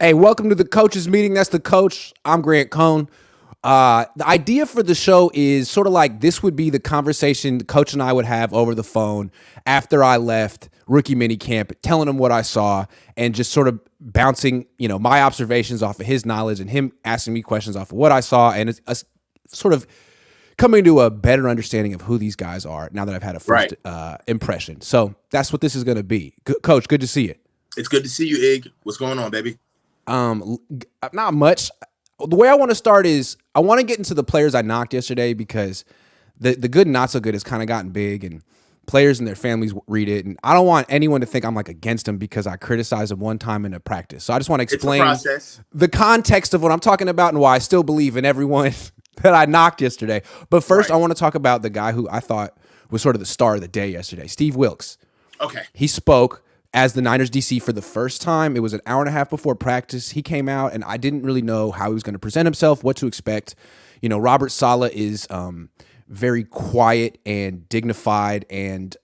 Hey, welcome to the coaches meeting. That's the coach. I'm Grant Cohn. The idea for the show is sort of like this would be the conversation the coach and I would have over the phone after I left rookie minicamp, telling him what I saw and just sort of bouncing, my observations off of his knowledge and him asking me questions off of what I saw, and it's sort of coming to a better understanding of who these guys are now that I've had a first impression. So that's what this is going to be. Coach, good to see you. It's good to see you, Ig. What's going on, baby? Not much. The way I want to start is I want to get into the players I knocked yesterday because the good and not so good has kind of gotten big, and players and their families read it. And I don't want anyone to think I'm like against them because I criticized them one time in a practice. So I just want to explain the context of what I'm talking about and why I still believe in everyone that I knocked yesterday. But first, I want to talk about the guy who I thought was sort of the star of the day yesterday, Steve Wilks. Okay. He spoke as the Niners DC for the first time. It was an hour and a half before practice. He came out, and I didn't really know how he was going to present himself, what to expect. Robert Saleh is very quiet and dignified and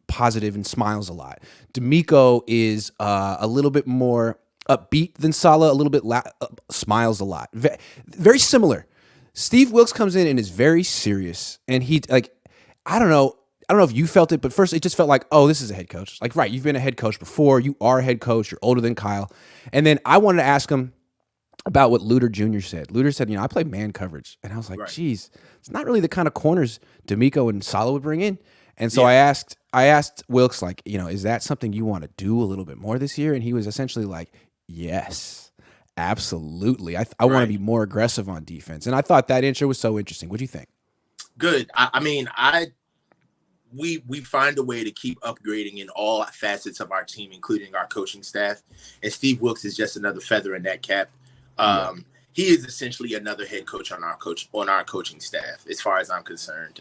positive and smiles a lot. D'Amico is a little bit more upbeat than Saleh, a little bit smiles a lot. Very similar. Steve Wilks comes in and is very serious, and he I don't know if you felt it, but first it just felt like, oh, this is a head coach. Like, right, you've been a head coach before. You are a head coach. You're older than Kyle. And then I wanted to ask him about what Luter Jr. said. Luter said, I play man coverage. And I was like, geez, it's not really the kind of corners D'Amico and Saleh would bring in. And so I asked Wilks, is that something you want to do a little bit more this year? And he was essentially like, yes, absolutely. I want to be more aggressive on defense. And I thought that intro was so interesting. What do you think? Good. We find a way to keep upgrading in all facets of our team, including our coaching staff. And Steve Wilks is just another feather in that cap. He is essentially another head coach on our coaching staff, as far as I'm concerned.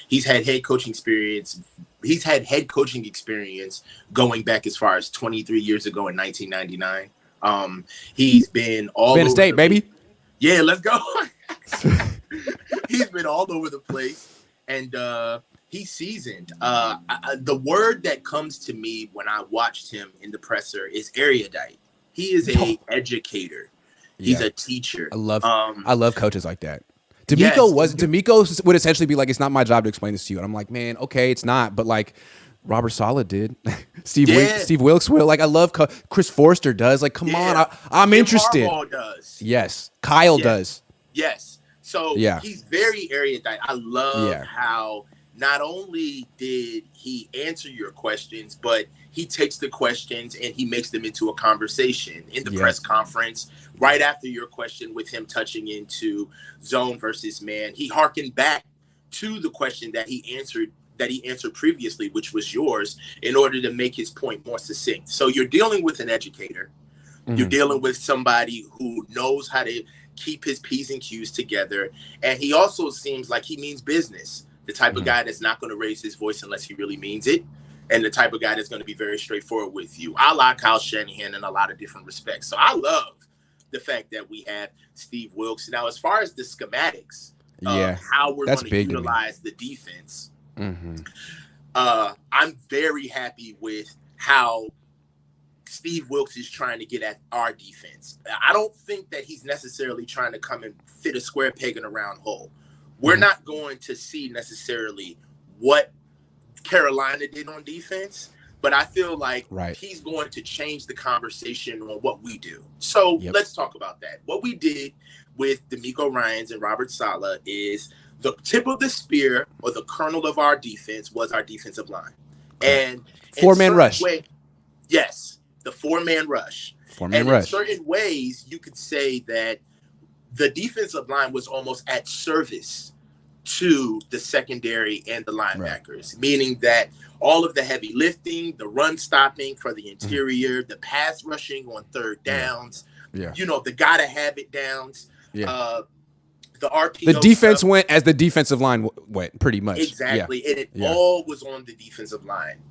He's had head coaching experience. He's had head coaching experience going back as far as 23 years ago in 1999. He's been all over state, baby. Yeah, let's go. He's been all over the place, and he's seasoned. The word that comes to me when I watched him in the presser is erudite. He is an educator. He's a teacher. I love coaches like that. D'Amico would essentially be like, it's not my job to explain this to you. And I'm like, man, okay, it's not. But like Robert Saleh did. Steve Wilks will. Like, I love Chris Forster does. Like, come on, I'm interested. Harbaugh does. Yes. Kyle does. Yes. So he's very erudite. I love how not only did he answer your questions, but he takes the questions and he makes them into a conversation in the press conference right after your question, with him touching into zone versus man. He hearkened back to the question that he answered previously, which was yours, in order to make his point more succinct. So you're dealing with an educator. Mm-hmm. You're dealing with somebody who knows how to keep his P's and Q's together. And he also seems like he means business. The type of guy that's not going to raise his voice unless he really means it. And the type of guy that's going to be very straightforward with you. I like Kyle Shanahan in a lot of different respects. So I love the fact that we have Steve Wilks. Now, as far as the schematics of how we're going to utilize the defense, I'm very happy with how Steve Wilks is trying to get at our defense. I don't think that he's necessarily trying to come and fit a square peg in a round hole. We're not going to see necessarily what Carolina did on defense, but I feel like he's going to change the conversation on what we do. So let's talk about that. What we did with D'Amico Ryans and Robert Saleh is the tip of the spear, or the kernel of our defense, was our defensive line. And four-man rush. Yes, the four-man rush. In certain ways, you could say that the defensive line was almost at service to the secondary and the linebackers, meaning that all of the heavy lifting, the run stopping for the interior, the pass rushing on third downs, the gotta have it downs, the RPO. The defense went as the defensive line went, pretty much. Exactly. And it all was on the defensive line.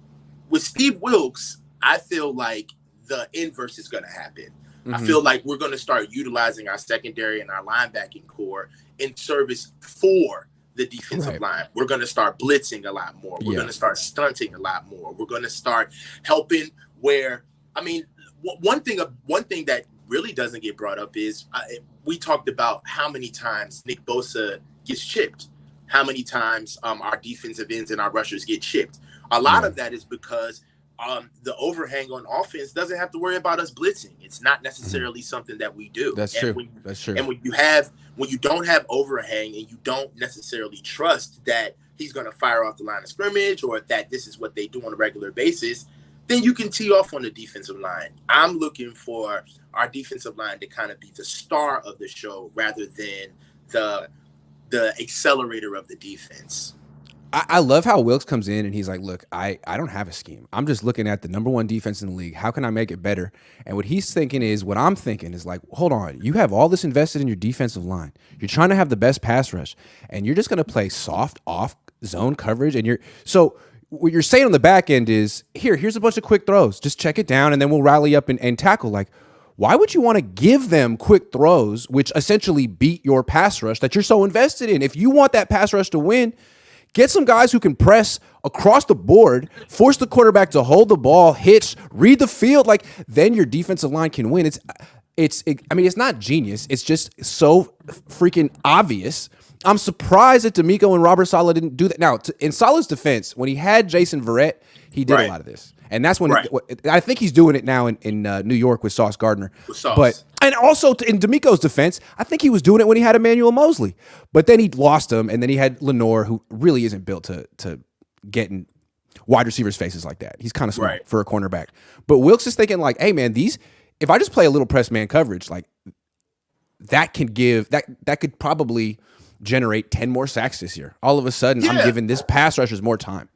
With Steve Wilks, I feel like the inverse is going to happen. I feel like we're going to start utilizing our secondary and our linebacking core in service for the defensive line. We're going to start blitzing a lot more. We're going to start stunting a lot more. We're going to start helping where, one thing that really doesn't get brought up is we talked about how many times Nick Bosa gets chipped, how many times our defensive ends and our rushers get chipped. A lot of that is because the overhang on offense doesn't have to worry about us blitzing. It's not necessarily something that we do. That's true. That's true. And when you don't have overhang and you don't necessarily trust that he's going to fire off the line of scrimmage or that this is what they do on a regular basis, then you can tee off on the defensive line. I'm looking for our defensive line to kind of be the star of the show rather than the accelerator of the defense. I love how Wilks comes in and he's like, look, I don't have a scheme. I'm just looking at the number one defense in the league. How can I make it better? And what he's thinking is, what I'm thinking is like, hold on, you have all this invested in your defensive line. You're trying to have the best pass rush, and you're just going to play soft off zone coverage. And so what you're saying on the back end is, here's a bunch of quick throws. Just check it down, and then we'll rally up and tackle. Like, why would you want to give them quick throws, which essentially beat your pass rush that you're so invested in? If you want that pass rush to win, get some guys who can press across the board, force the quarterback to hold the ball, hitch, read the field. Like, then your defensive line can win. I mean, it's not genius. It's just so freaking obvious. I'm surprised that D'Amico and Robert Saleh didn't do that. Now, in Saleh's defense, when he had Jason Verrett, he did a lot of this. And that's when I think he's doing it now in New York with Sauce Gardner. And also in D'Amico's defense, I think he was doing it when he had Emmanuel Mosley. But then he lost him, and then he had Lenore, who really isn't built to get in wide receivers' faces like that. He's kind of small for a cornerback. But Wilks is thinking like, hey, man, if I just play a little press man coverage, like that could probably generate 10 more sacks this year. All of a sudden, I'm giving this pass rushers more time.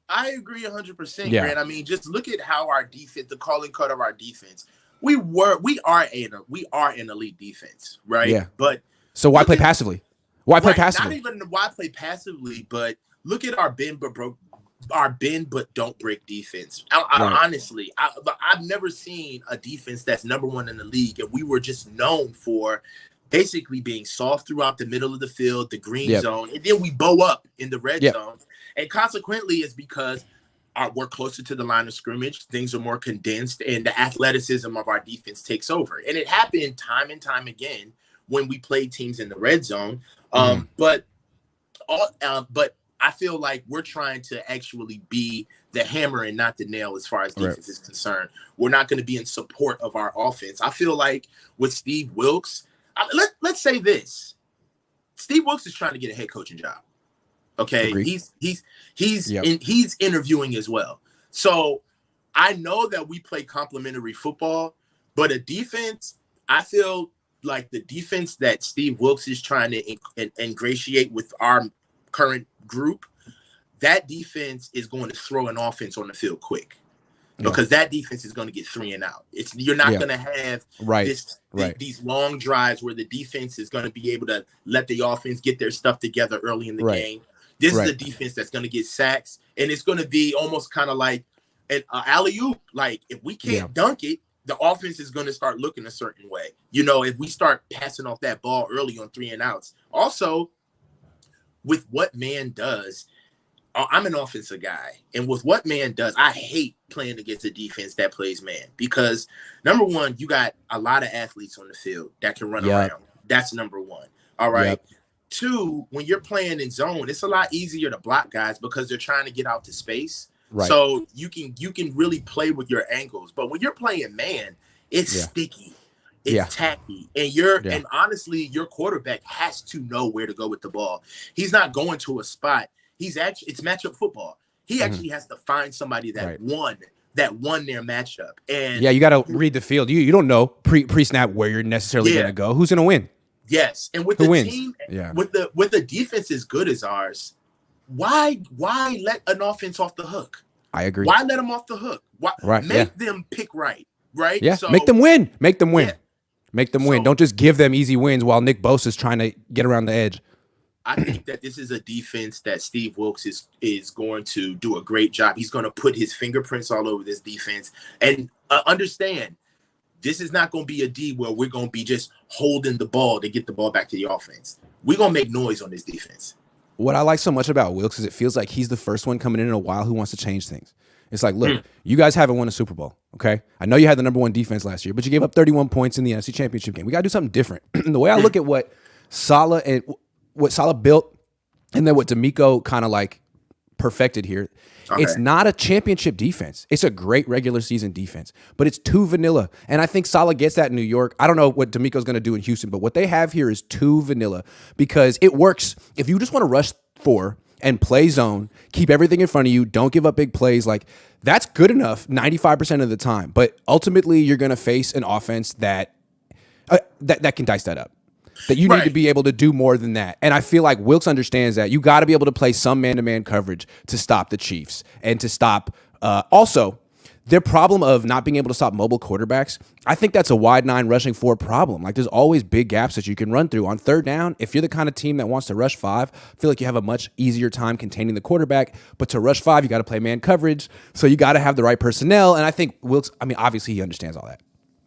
I agree 100%, Grant. I mean, just look at how our defense, the calling cut of our defense. We are an elite defense, right? Yeah. But so why play passively? Why play passively? Not even why play passively, but look at our bend but don't break defense. Honestly, I've never seen a defense that's number one in the league, and we were just known for basically being soft throughout the middle of the field, the green zone, and then we bow up in the red zone. And consequently, it's because we're closer to the line of scrimmage, things are more condensed, and the athleticism of our defense takes over. And it happened time and time again when we played teams in the red zone. But I feel like we're trying to actually be the hammer and not the nail as far as defense is concerned. We're not going to be in support of our offense. I feel like with Steve Wilks, let's say this: Steve Wilks is trying to get a head coaching job. Okay, agreed. He's interviewing as well. So I know that we play complementary football, but a defense, I feel like the defense that Steve Wilks is trying to ingratiate with our current group, that defense is going to throw an offense on the field quick. Because that defense is going to get 3 and out. You're not going to have these long drives where the defense is going to be able to let the offense get their stuff together early in the game. This is a defense that's going to get sacks, and it's going to be almost kind of like an alley-oop. Like, if we can't dunk it, the offense is going to start looking a certain way. You know, if we start passing off that ball early on 3 and outs. Also, with what man does, I'm an offensive guy, and with what man does, I hate playing against a defense that plays man because, number one, you got a lot of athletes on the field that can run around. That's number one. All right. 2, when you're playing in zone, it's a lot easier to block guys because they're trying to get out to space. So you can really play with your angles. But when you're playing man, it's sticky. It's tacky. And honestly, your quarterback has to know where to go with the ball. He's not going to a spot. It's matchup football. He actually has to find somebody that won their matchup. And you got to read the field. You don't know pre-snap where you're necessarily going to go. Who's going to win? Yes, and with team, with the defense as good as ours, why let an offense off the hook? I agree. Why let them off the hook? Make them pick right? Yeah, so, make them win. Make them win. Make them win. Don't just give them easy wins while Nick Bosa is trying to get around the edge. I think that this is a defense that Steve Wilks is going to do a great job. He's going to put his fingerprints all over this defense, and understand. This is not going to be a D where we're going to be just holding the ball to get the ball back to the offense. We're going to make noise on this defense. What I like so much about Wilks is it feels like he's the first one coming in a while who wants to change things. It's like, look, you guys haven't won a Super Bowl, okay? I know you had the number 1 defense last year, but you gave up 31 points in the NFC Championship game. We got to do something different. And the way I look at what Saleh built and then what D'Amico kind of like perfected here, it's not a championship defense. It's a great regular season defense, but it's too vanilla. And I think Saleh gets that in New York. I don't know what D'Amico's going to do in Houston, but what they have here is too vanilla because it works. If you just want to rush 4 and play zone, keep everything in front of you, don't give up big plays, like that's good enough 95% of the time. But ultimately, you're going to face an offense that can dice that up. That you need to be able to do more than that. And I feel like Wilks understands that. You got to be able to play some man-to-man coverage to stop the Chiefs and to stop also their problem of not being able to stop mobile quarterbacks. I think that's a wide 9 rushing 4 problem. Like there's always big gaps that you can run through. On third down, if you're the kind of team that wants to rush 5, I feel like you have a much easier time containing the quarterback. But to rush 5, you got to play man coverage. So you got to have the right personnel. And I think Wilks, obviously he understands all that.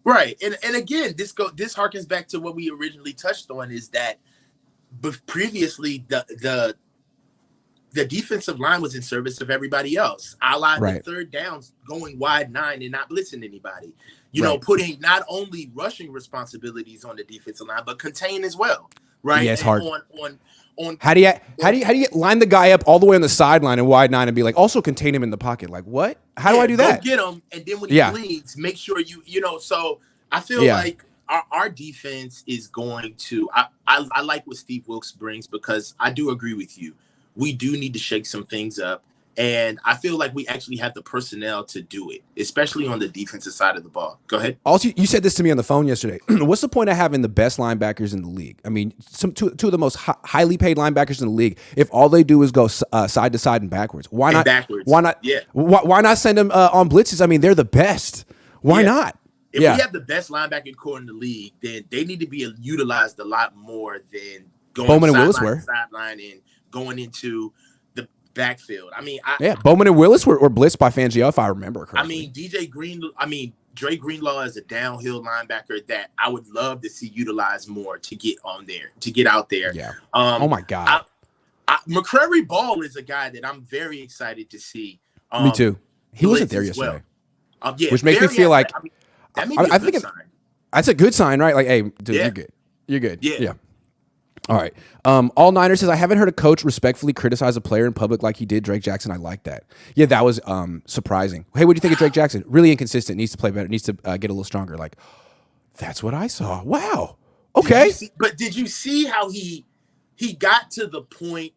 Right. And again, this harkens back to what we originally touched on is that previously the defensive line was in service of everybody else. A la the third downs going wide 9 and not blitzing anybody. You know, putting not only rushing responsibilities on the defensive line, but contain as well. Right. Yeah, it's hard. On how do you line the guy up all the way on the sideline and wide 9 and be like, also contain him in the pocket? Like what? How do I do that? Get him, and then when he bleeds, make sure you know. So I feel like our defense is going to. I like what Steve Wilks brings because I do agree with you. We do need to shake some things up, and I feel like we actually have the personnel to do it, especially on the defensive side of the ball. Go ahead. Also, you said this to me on the phone yesterday. What's the point of having the best linebackers in the league? I mean, two of the most highly paid linebackers in the league. If all they do is go side to side and backwards, why not? Why not? Yeah. Why not send them on blitzes? I mean, they're the best. Why not? If we have the best linebacker core in the league, then they need to be utilized a lot more than going Bowman and Willis were sideline and going into the backfield. I mean, Bowman and Willis were blitzed by Fangio, if I remember correctly. I mean, Dre Greenlaw is a downhill linebacker that I would love to see utilized more to get out there. Yeah. Oh my God. McCrary Ball is a guy that I'm very excited to see. Me too. He wasn't there yesterday. Well. Which makes me feel like that may be a good sign. That's a good sign, right? Like, hey, dude, you're good. You're good. Yeah. All right. All Niners says, I haven't heard a coach respectfully criticize a player in public like he did Drake Jackson. I like that. Yeah, that was surprising. Hey, what do you think of Drake Jackson? Really inconsistent. Needs to play better. Needs to get a little stronger. Like, that's what I saw. Wow. Okay. Did you see how he got to the point,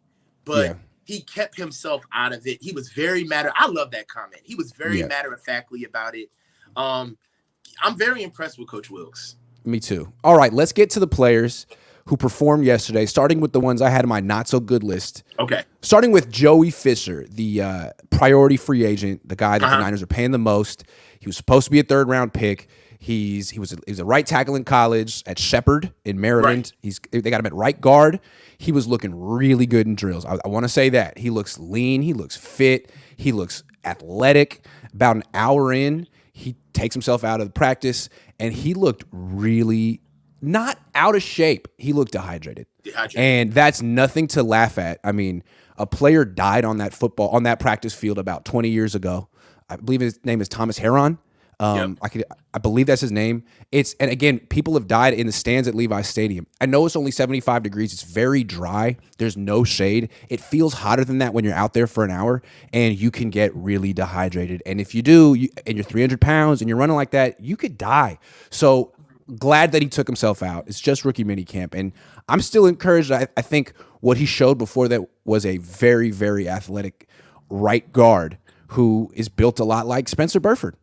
but he kept himself out of it? He was very I love that comment. He was very matter-of-factly about it. I'm very impressed with Coach Wilks. Me too. All right, let's get to the players who performed yesterday, starting with the ones I had in my not-so-good list. Okay. Starting with Joey Fisher, the priority free agent, the guy that the Niners are paying the most. He was supposed to be a third-round pick. He was a right tackle in college at Shepherd in Maryland. Right. They got him at right guard. He was looking really good in drills. I want to say that. He looks lean. He looks fit. He looks athletic. About an hour in, he takes himself out of the practice, and he looked really not out of shape. He looked dehydrated. And that's nothing to laugh at. I mean, a player died on that practice field about 20 years ago. I believe his name is Thomas Heron. I believe that's his name. And again, people have died in the stands at Levi's Stadium. I know it's only 75 degrees. It's very dry. There's no shade. It feels hotter than that when you're out there for an hour, and you can get really dehydrated. And if you do, and you're 300 pounds and you're running like that, you could die. So glad that he took himself out. It's just rookie minicamp, and I'm still encouraged. I think what he showed before that was a very, very athletic right guard who is built a lot like Spencer Burford.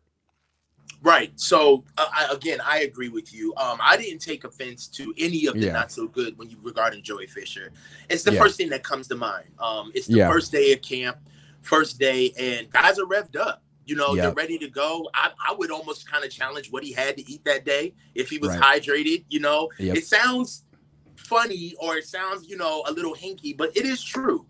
Right. So I agree with you. I didn't take offense to any of the not so good when you regarding Joey Fisher. It's the first thing that comes to mind. It's the first day of camp, and guys are revved up. You know, they're ready to go. I would almost kind of challenge what he had to eat that day if he was hydrated. You know, it sounds funny or it sounds, a little hinky, but it is true.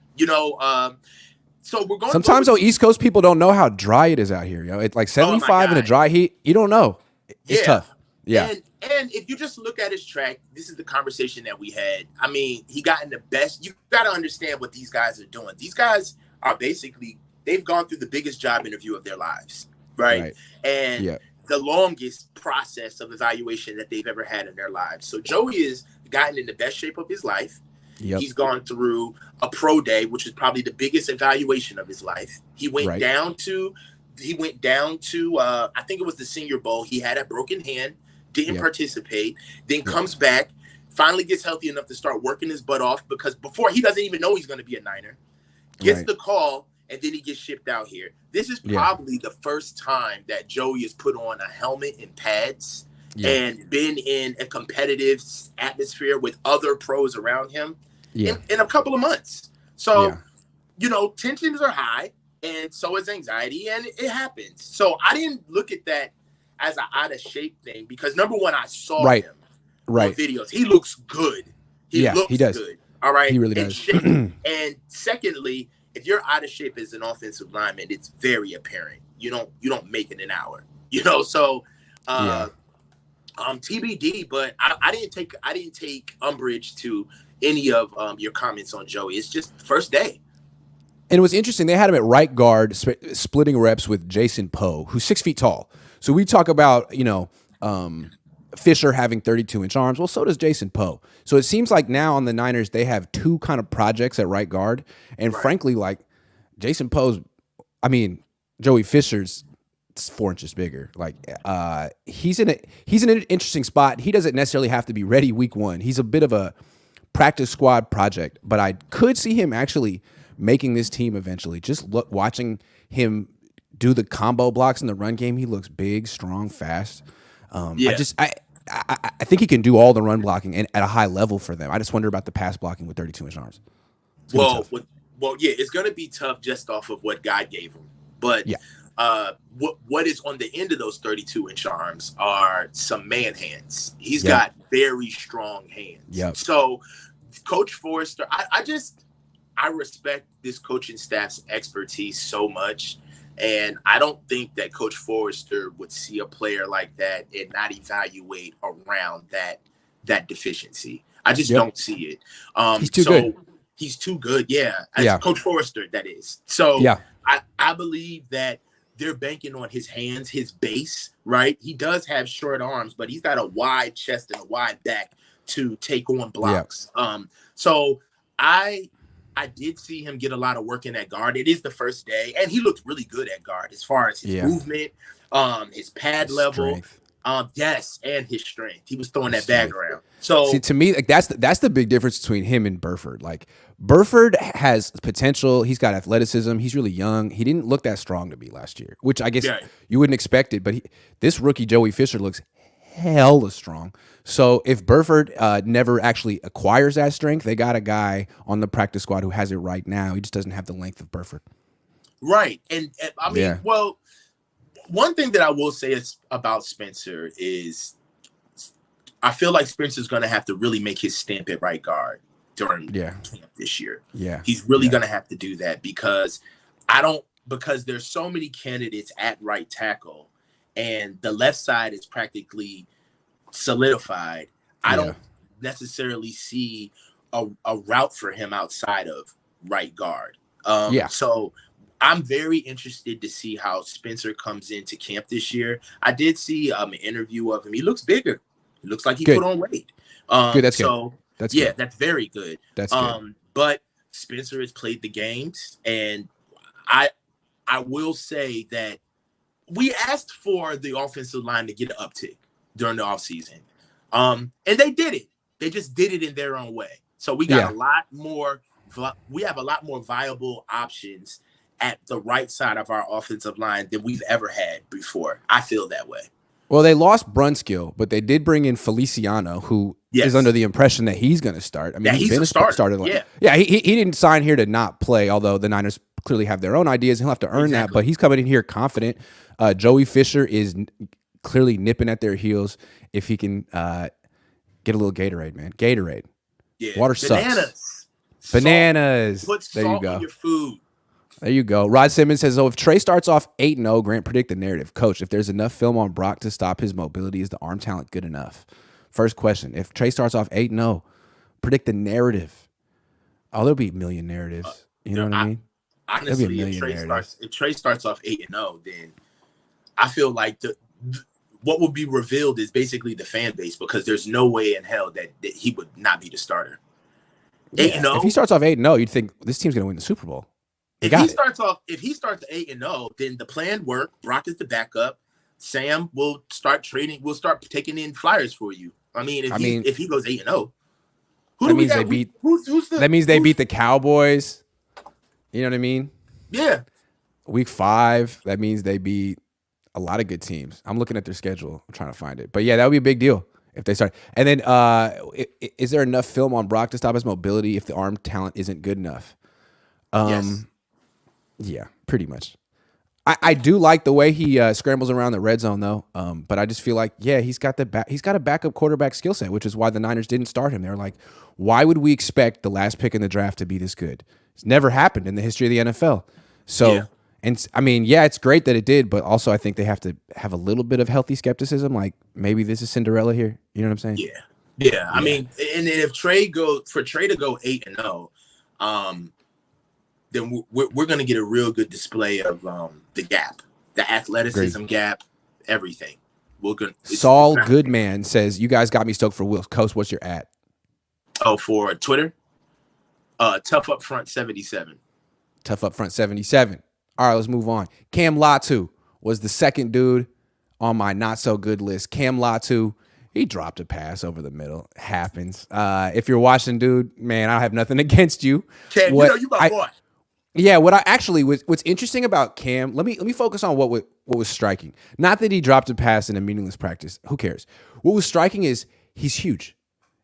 So we're going. Sometimes though, East Coast people don't know how dry it is out here. It's like 75 in a dry heat. You don't know. It's tough. Yeah. And if you just look at his track, this is the conversation that we had. I mean, he got in the best. You got to understand what these guys are doing. These guys are basically they've gone through the biggest job interview of their lives, right? And the longest process of evaluation that they've ever had in their lives. So Joey has gotten in the best shape of his life. He's gone through a pro day, which is probably the biggest evaluation of his life. He went down to I think it was the Senior Bowl. He had a broken hand, didn't participate, then comes back, finally gets healthy enough to start working his butt off, because before, he doesn't even know he's going to be a Niner. Gets the call, and then he gets shipped out here. This is probably the first time that Joey has put on a helmet and pads and been in a competitive atmosphere with other pros around him in a couple of months. So, tensions are high, and so is anxiety, and it happens. So I didn't look at that as an out of shape thing, because number one, I saw him on videos. He looks good. He does. Good. All right. He really does. And secondly, if you're out of shape as an offensive lineman, it's very apparent. You don't make it an hour. So TBD, but I didn't take umbrage to any of your comments on Joey. It's just first day. And it was interesting. They had him at right guard, splitting reps with Jason Poe, who's 6 feet tall. So we talk about, Fisher having 32-inch arms. Well, so does Jason Poe. So it seems like now on the Niners, they have two kind of projects at right guard. And frankly, like Jason Poe's, Joey Fisher's 4 inches bigger. Like he's in an interesting spot. He doesn't necessarily have to be ready week one. He's a bit of a practice squad project, but I could see him actually making this team eventually. Just watching him do the combo blocks in the run game. He looks big, strong, fast. I think he can do all the run blocking and at a high level for them. I just wonder about the pass blocking with 32-inch arms. It's going to be tough just off of what God gave him. But what is on the end of those 32-inch arms are some man hands. He's got very strong hands. Yep. So Coach Forrester, I respect this coaching staff's expertise so much. And I don't think that Coach Forrester would see a player like that and not evaluate around that deficiency. I just don't see it. He's too good. He's too good, as Coach Forrester, that is. So I believe that they're banking on his hands, his base, right? He does have short arms, but he's got a wide chest and a wide back to take on blocks. So I did see him get a lot of work in at guard. It is the first day, and he looked really good at guard as far as his movement, his pad level, and his strength. He was throwing that bag around. So, see, to me, like that's the big difference between him and Burford. Like Burford has potential. He's got athleticism. He's really young. He didn't look that strong to me last year, which I guess you wouldn't expect it. But this rookie Joey Fisher looks hella strong. So if Burford never actually acquires that strength, they got a guy on the practice squad who has it right now. He just doesn't have the length of Burford. Right. And well, one thing that I will say is about Spencer is I feel like Spencer's going to have to really make his stamp at right guard during camp this year. Yeah. He's really going to have to do that because there's so many candidates at right tackle and the left side is practically solidified. I don't necessarily see a route for him outside of right guard. So I'm very interested to see how Spencer comes into camp this year. I did see an interview of him. He looks bigger. He looks like he put on weight. Good. That's good. That's good. That's very good. That's good. But Spencer has played the games, and I will say that we asked for the offensive line to get an uptick during the offseason. And they did it. They just did it in their own way. So we got a lot more. We have a lot more viable options at the right side of our offensive line than we've ever had before. I feel that way. Well, they lost Brunskill, but they did bring in Feliciano, who is under the impression that he's going to start. I mean, he's been a starter. He didn't sign here to not play, although the Niners clearly have their own ideas. He'll have to earn that, but he's coming in here confident. Joey Fisher is clearly nipping at their heels if he can get a little Gatorade, man. Gatorade. Yeah. Water sucks. Bananas. Put salt in your food. There you go. Rod Simmons says, if Trey starts off 8-0, Grant, predict the narrative. Coach, if there's enough film on Brock to stop his mobility, is the arm talent good enough? First question. If Trey starts off 8-0, predict the narrative. Oh, there'll be a million narratives. You know what I mean? honestly, if Trey starts off 8-0, then I feel like what will be revealed is basically the fan base, because there's no way in hell that he would not be the starter. 8-0. If he starts off 8-0, you'd think this team's going to win the Super Bowl. If he starts 8-0, then the plan worked. Brock is the backup. Sam will start trading. We'll start taking in flyers for you. I mean, if he goes 8-0, that means they beat. That means they beat the Cowboys. You know what I mean? Yeah. Week 5. That means they beat a lot of good teams. I'm looking at their schedule. I'm trying to find it. But yeah, that would be a big deal if they start. And then, is there enough film on Brock to stop his mobility if the arm talent isn't good enough? Yes. Yeah, pretty much. I do like the way he scrambles around the red zone, though. But I just feel like, he's got a backup quarterback skill set, which is why the Niners didn't start him. They're like, why would we expect the last pick in the draft to be this good? It's never happened in the history of the NFL. So, and I mean, it's great that it did, but also I think they have to have a little bit of healthy skepticism. Like, maybe this is Cinderella here. You know what I'm saying? Yeah. I mean, and if Trey to go 8-0, then we're going to get a real good display of the gap, the athleticism gap, everything. Saul Goodman says, you guys got me stoked for Will. Coach, what's your at? Oh, for Twitter? Tough Up Front 77. Tough Up Front 77. All right, let's move on. Cam Latu was the second dude on my not so good list. Cam Latu, he dropped a pass over the middle. Happens. If you're watching, dude, man, I have nothing against you. Cam, you my boy. Yeah, what's interesting about Cam, let me focus on what was striking. Not that he dropped a pass in a meaningless practice. Who cares? What was striking is he's huge.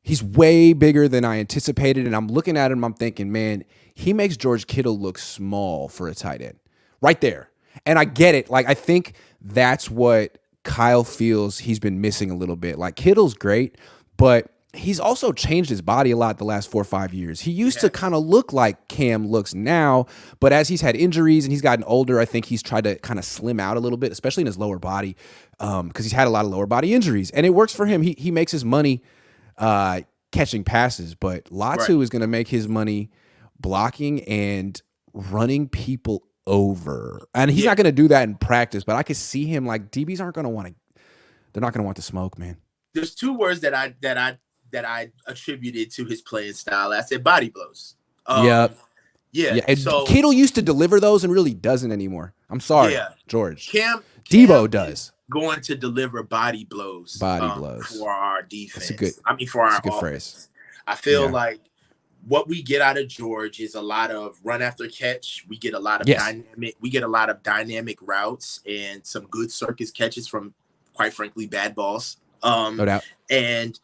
He's way bigger than I anticipated, and I'm looking at him, I'm thinking, man, he makes George Kittle look small for a tight end. Right there. And I get it. Like, I think that's what Kyle feels he's been missing a little bit. Like, Kittle's great, but he's also changed his body a lot the last 4 or 5 years. He used to kind of look like Cam looks now, but as he's had injuries and he's gotten older, I think he's tried to kind of slim out a little bit, especially in his lower body, because he's had a lot of lower body injuries. And it works for him. He makes his money catching passes, but Latu is going to make his money blocking and running people over. And he's not going to do that in practice, but I could see him, like, DBs aren't going to want to, they're not going to want the smoke, man. There's 2 words that I attributed to his playing style. I said body blows. Yeah. And so Kittle used to deliver those and really doesn't anymore. I'm sorry, George. Cam Debo does. Going to deliver body blows. For our defense. For our offense. Phrase. I feel like what we get out of George is a lot of run after catch. We get a lot of dynamic routes and some good circus catches from, quite frankly, bad balls. No doubt. And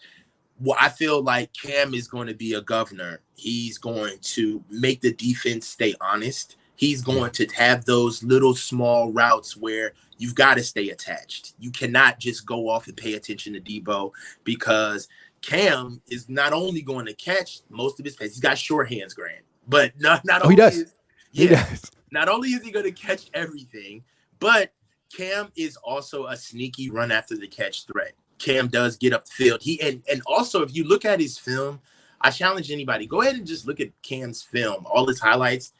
I feel like Cam is going to be a governor. He's going to make the defense stay honest. He's going to have those little small routes where you've got to stay attached. You cannot just go off and pay attention to Debo, because Cam is not only going to catch most of his passes. He's got short hands, Grant, but not only not only is he going to catch everything, but Cam is also a sneaky run after the catch threat. Cam does get up the field. And also, if you look at his film, I challenge anybody, go ahead and just look at Cam's film, all his highlights.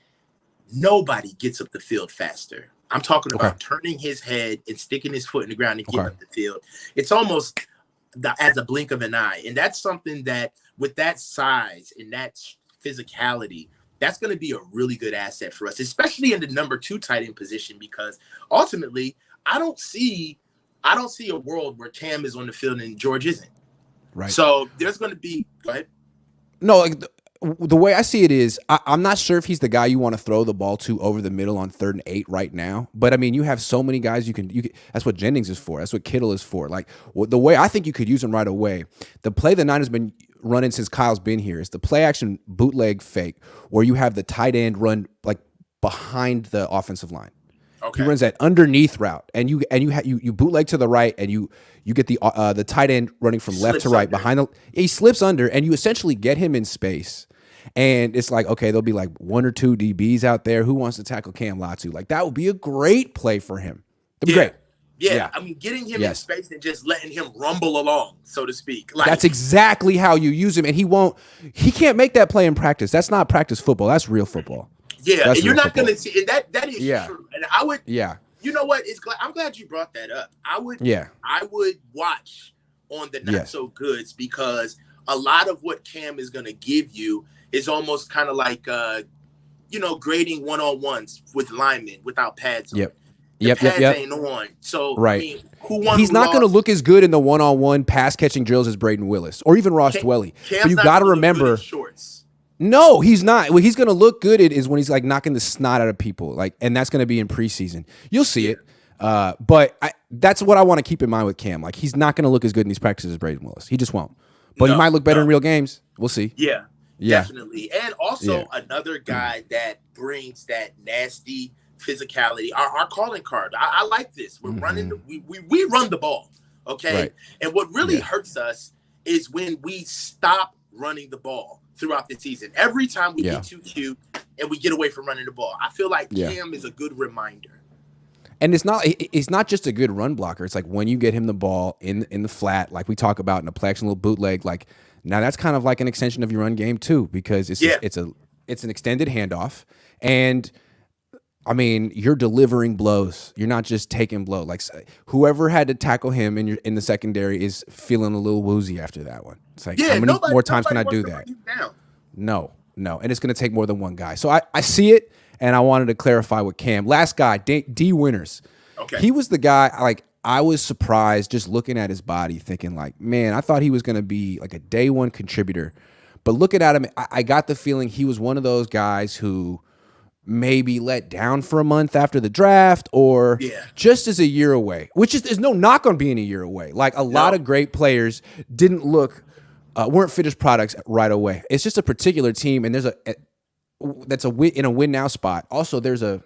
Nobody gets up the field faster. I'm talking about turning his head and sticking his foot in the ground and getting up the field. It's almost as a blink of an eye. And that's something that, with that size and that physicality, that's going to be a really good asset for us, especially in the number 2 tight end position, because ultimately I don't see a world where Cam is on the field and George isn't. Right. So there's going to be, go ahead. No, like the way I see it is, I'm not sure if he's the guy you want to throw the ball to over the middle on 3rd and 8 right now. But I mean, you have so many guys you can. That's what Jennings is for. That's what Kittle is for. Like, the way I think you could use him right away. The play the Niners been running since Kyle's been here is the play action bootleg fake, where you have the tight end run like behind the offensive line. Okay. He runs that underneath route, and you bootleg to the right, and you get the tight end running from left to right behind he slips under, and you essentially get him in space. And it's like, okay, there'll be like 1 or 2 DBs out there. Who wants to tackle Cam Latu? Like, that would be a great play for him. That'd be great. Yeah. I mean, getting him in space and just letting him rumble along, so to speak. Like, that's exactly how you use him. And he can't make that play in practice. That's not practice football. That's real football. Yeah, That's and you're real not football. going to see, and that is true. And I would, you know what? I'm glad you brought that up. I would watch on the not so goods, because a lot of what Cam is going to give you is almost kind of like, grading one-on-ones with linemen without pads on. Pads ain't on. So, I mean, who won? He's not going to look as good in the one-on-one pass catching drills as Braden Willis or even Ross Dwelly. But you got to remember, shorts. No, he's not. What he's going to look good at is when he's like knocking the snot out of people, and that's going to be in preseason. You'll see it. But that's what I want to keep in mind with Cam. Like, he's not going to look as good in these practices as Braden Willis. He just won't. But he might look better in real games. We'll see. Yeah, definitely. And also another guy that brings that nasty physicality, our calling card. I like this. We're running. We run the ball. Okay. Right. And what really hurts us is when we stop running the ball throughout the season. Every time we get too cute and we get away from running the ball, I feel like Cam is a good reminder. And it's not just a good run blocker. It's like when you get him the ball in the flat, like we talk about in a play action little bootleg, like now that's kind of like an extension of your run game too, because it's an extended handoff, and I mean, you're delivering blows. You're not just taking blow. Like whoever had to tackle him in the secondary is feeling a little woozy after that one. It's like, how many more times can I do that? No. And it's going to take more than one guy. So I see it, and I wanted to clarify with Cam. Last guy, D. Winters. Okay. He was the guy, like, I was surprised just looking at his body, thinking like, man, I thought he was going to be like a day one contributor. But looking at him, I got the feeling he was one of those guys who maybe let down for a month after the draft, or just as a year away, which is, there's no knock on being a year away. Like a lot of great players weren't finished products right away. It's just a particular team, and there's that's in a win now spot. Also, there's a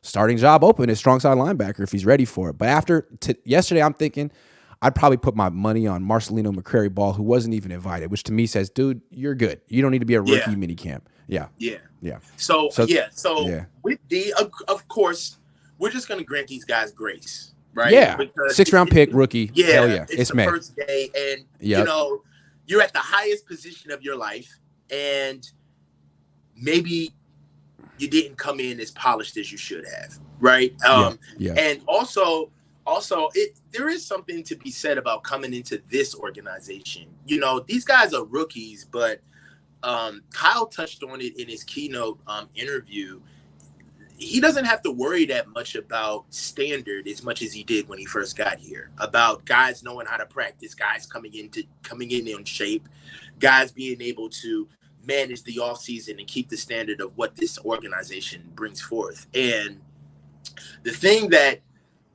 starting job open as strong side linebacker if he's ready for it. But after yesterday, I'm thinking I'd probably put my money on Marcelino McCrary Ball, who wasn't even invited, which to me says, dude, you're good. You don't need to be a rookie minicamp. Yeah. So with D, of course, we're just going to grant these guys grace, right? Yeah. Because 6th round pick rookie. Yeah. Hell yeah. It's the first day, and you're at the highest position of your life, and maybe you didn't come in as polished as you should have, right? And also there is something to be said about coming into this organization. These guys are rookies, but Kyle touched on it in his keynote interview. He doesn't have to worry that much about standard as much as he did when he first got here, about guys knowing how to practice, guys coming in shape, guys being able to manage the offseason and keep the standard of what this organization brings forth. And the thing that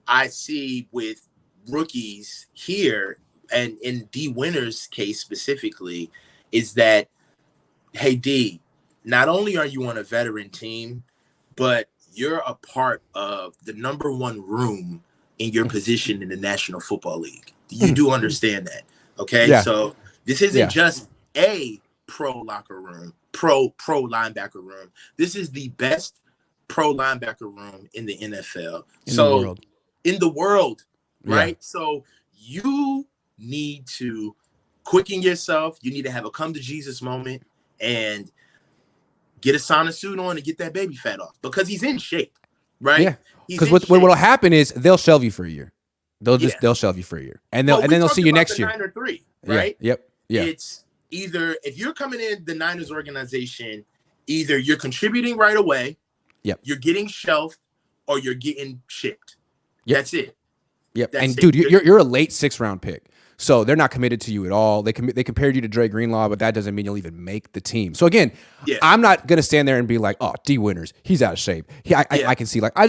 I see with rookies here, and in D. Winters' case specifically, is that, hey, D, not only are you on a veteran team, but you're a part of the number one room in your position in the National Football League. You do understand that, okay? Yeah. So this isn't just a pro locker room, pro linebacker room. This is the best pro linebacker room in the NFL. In the world, right? Yeah. So you need to quicken yourself. You need to have a come to Jesus moment and get a sauna suit on and get that baby fat off, because he's in shape, right? Yeah. Because what will happen is they'll shelve you for a year. They'll shelve you for a year, and then they'll see you next year. 9 or 3, right? Yeah. Yep. Yeah. It's either, if you're coming in the Niners organization, either you're contributing right away, you're getting shelved, or you're getting shipped. Yep. That's it. Yep. That's dude, you're a late 6th round pick. So they're not committed to you at all. They compared you to Dre Greenlaw, but that doesn't mean you'll even make the team. So again, I'm not gonna stand there and be like, "Oh, D. Winters, he's out of shape." I can see, like, I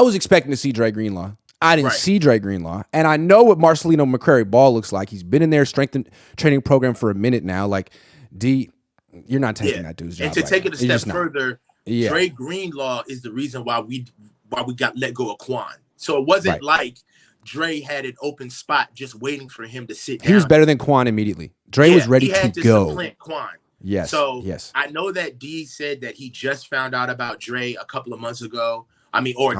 was expecting to see Dre Greenlaw. I didn't see Dre Greenlaw, and I know what Marcelino McCrary Ball looks like. He's been in their strength and training program for a minute now. Like, D, you're not taking that dude's job. And to take it a step further, Dre Greenlaw is the reason why we got let go of Quan. So it wasn't like Dre had an open spot just waiting for him to sit down. He was better than Quan immediately. Dre was ready to go. Supplant Quan. Yes. So I know that D said that he just found out about Dre a couple of months ago.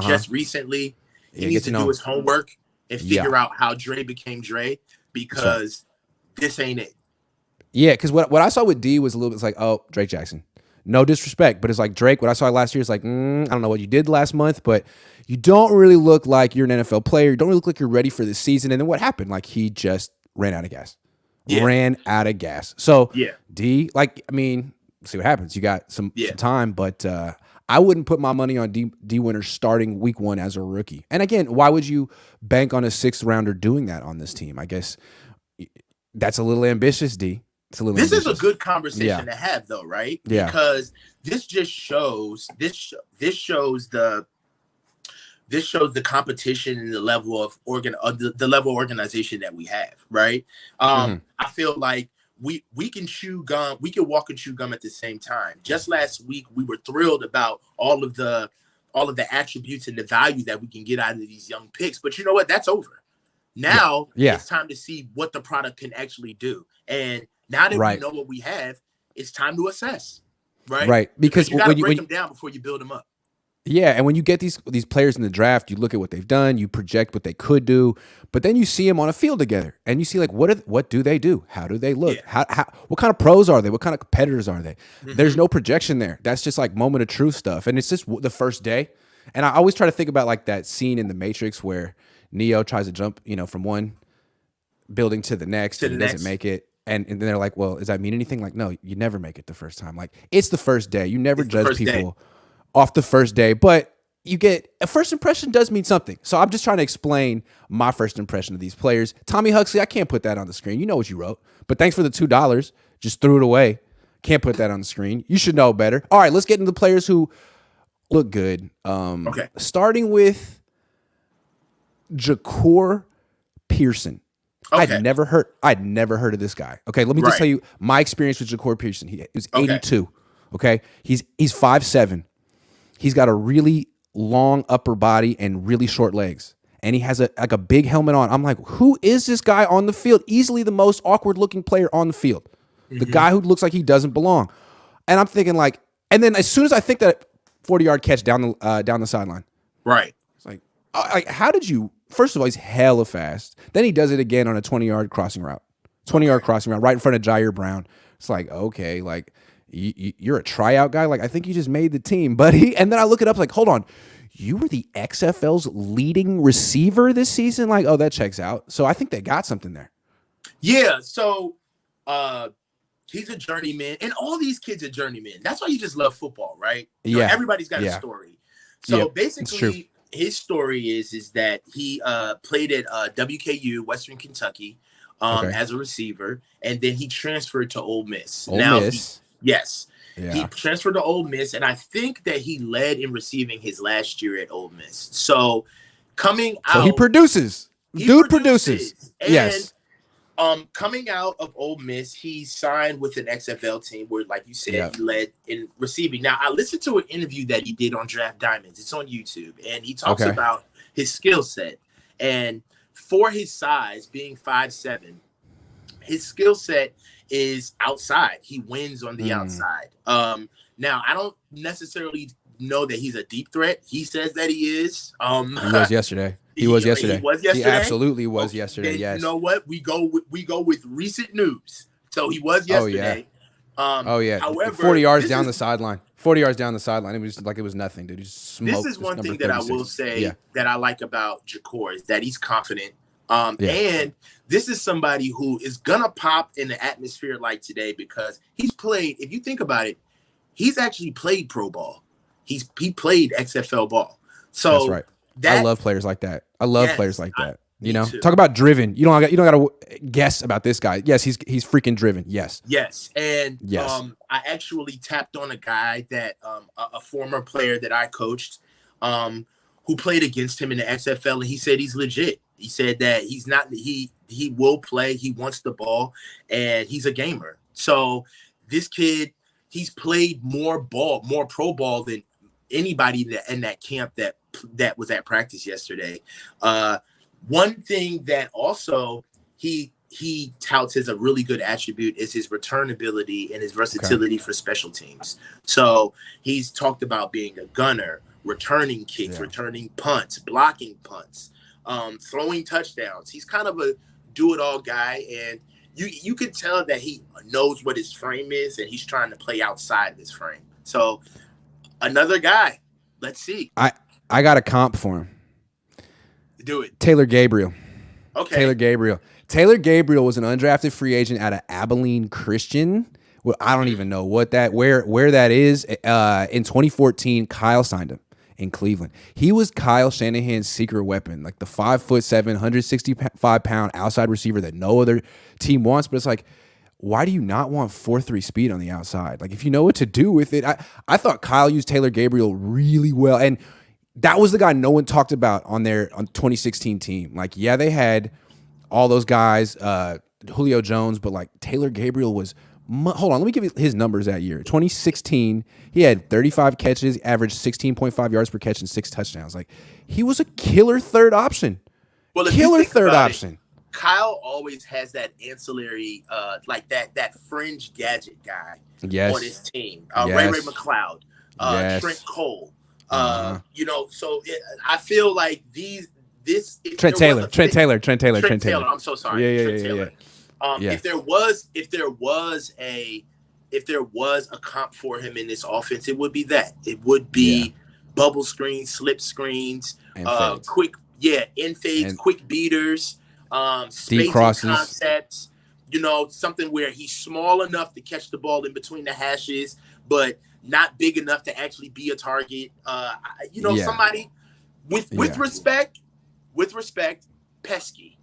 Just recently. He needs to do his homework and figure out how Dre became Dre, because this ain't it. Yeah, because what I saw with D was a little bit like, oh, Drake Jackson. No disrespect, but it's like Drake. What I saw last year is like, I don't know what you did last month, but you don't really look like you're an NFL player. You don't really look like you're ready for this season. And then what happened? Like he just ran out of gas. Ran out of gas. So D, like, I mean, see what happens. You got some time, but I wouldn't put my money on D Winters starting week 1 as a rookie. And again, why would you bank on a 6th rounder doing that on this team? I guess that's a little ambitious, D. It's a little this ambitious. Is a good conversation to have, though, right? Yeah. Because this just shows this shows the competition and the level of the level of organization that we have, right? I feel like we can chew gum, we can walk and chew gum at the same time. Just last week, we were thrilled about all of the attributes and the value that we can get out of these young picks. But you know what? That's over. Now it's time to see what the product can actually do. And now that we know what we have, it's time to assess, right? Right. Because you got to break them down before you build them up. Yeah, and when you get these players in the draft, you look at what they've done, you project what they could do, but then you see them on a field together, and you see like what do they do? How do they look? How what kind of pros are they? What kind of competitors are they? There's no projection there. That's just like moment of truth stuff, and it's just the first day. And I always try to think about like that scene in The Matrix where Neo tries to jump, from one building to the next, and he doesn't make it. And then they're like, well, does that mean anything? Like, no, you never make it the first time. Like, it's the first day. You never judge people off the first day, but you get a first impression does mean something. So I'm just trying to explain my first impression of these players. Tommy Huxley, I can't put that on the screen. You know what you wrote, but thanks for the $2. Just threw it away. Can't put that on the screen. You should know better. All right, let's get into the players who look good. Starting with Ja'Cour Pearson. I'd never heard of this guy. Okay, let me just tell you my experience with Ja'Cour Pearson. He was 82. Okay, he's 5'7". He's got a really long upper body and really short legs. And he has a big helmet on. I'm like, who is this guy on the field? Easily the most awkward looking player on the field. The guy who looks like he doesn't belong. And I'm thinking like, and then as soon as I think that 40-yard catch down the sideline. Right. It's like, how did you, first of all, he's hella fast. Then he does it again on a 20-yard crossing route. 20-yard crossing route right in front of Jair Brown. It's like, okay, like, you're a tryout guy. Like, I think you just made the team, buddy. And then I look it up like, hold on, you were the XFL's leading receiver this season? Like, oh, that checks out. So I think they got something there. Yeah. So he's a journeyman, and all these kids are journeymen. That's why you just love football, right? Everybody's got a story. So basically, his story is that he played at WKU, Western Kentucky, as a receiver, and then he transferred to Ole Miss. Yes. Yeah. He transferred to Ole Miss, and I think that he led in receiving his last year at Ole Miss. So coming out... So he produces. Dude produces. And, yes. Coming out of Ole Miss, he signed with an XFL team where, like you said, he led in receiving. Now, I listened to an interview that he did on Draft Diamonds. It's on YouTube, and he talks about his skill set. And for his size, being 5'7", his skill set is outside. He wins on the outside. Now, I don't necessarily know that he's a deep threat. He says that he is. He was yesterday. He was yesterday. He absolutely was yesterday. Yes. You know what? We go with recent news. So he was yesterday. However, 40 yards down the sideline. 40 yards down the sideline. It was like it was nothing, dude. He just smoked. This is one thing that I will say that I like about Ja'Cour is that he's confident. And this is somebody who is gonna pop in the atmosphere like today because he's played. If you think about it, he's actually played pro ball. He played XFL ball. So that's right. I love players like that. I love players like that. You know, talk about driven. You don't got to guess about this guy. Yes, he's freaking driven. Yes. And I actually tapped on a guy that a former player that I coached, who played against him in the XFL, and he said he's legit. He said that he's not. He will play. He wants the ball, and he's a gamer. So this kid, he's played more pro ball than anybody in that camp that was at practice yesterday. One thing that also he touts as a really good attribute is his return ability and his versatility for special teams. So he's talked about being a gunner, returning kicks, returning punts, blocking punts, throwing touchdowns. He's kind of a do-it-all guy, and you could tell that he knows what his frame is, and he's trying to play outside this frame. So another guy. Let's see. I got a comp for him. Do it. Taylor Gabriel. Okay. Taylor Gabriel was an undrafted free agent out of Abilene Christian. Well, I don't even know where that is. In 2014, Kyle signed him in Cleveland. He was Kyle Shanahan's secret weapon, like the 5'7", 165-pound outside receiver that no other team wants. But it's like, why do you not want 4.3 speed on the outside? Like, if you know what to do with it, I thought Kyle used Taylor Gabriel really well, and that was the guy no one talked about on 2016 team. Like, yeah, they had all those guys, Julio Jones, but like Taylor Gabriel was. Hold on, let me give you his numbers that year. 2016, he had 35 catches, averaged 16.5 yards per catch, and 6 touchdowns. Like, he was a killer third option. Well, killer third option. Kyle always has that ancillary, like that fringe gadget guy on his team. Ray McLeod, Trent Cole. So I feel like Trent Taylor. I'm so sorry. Trent Taylor. If there was a comp for him in this offense, it would be that. It would be bubble screens, slip screens, quick in fades, quick beaters, deep crosses concepts. Something where he's small enough to catch the ball in between the hashes, but not big enough to actually be a target. Somebody with respect, pesky.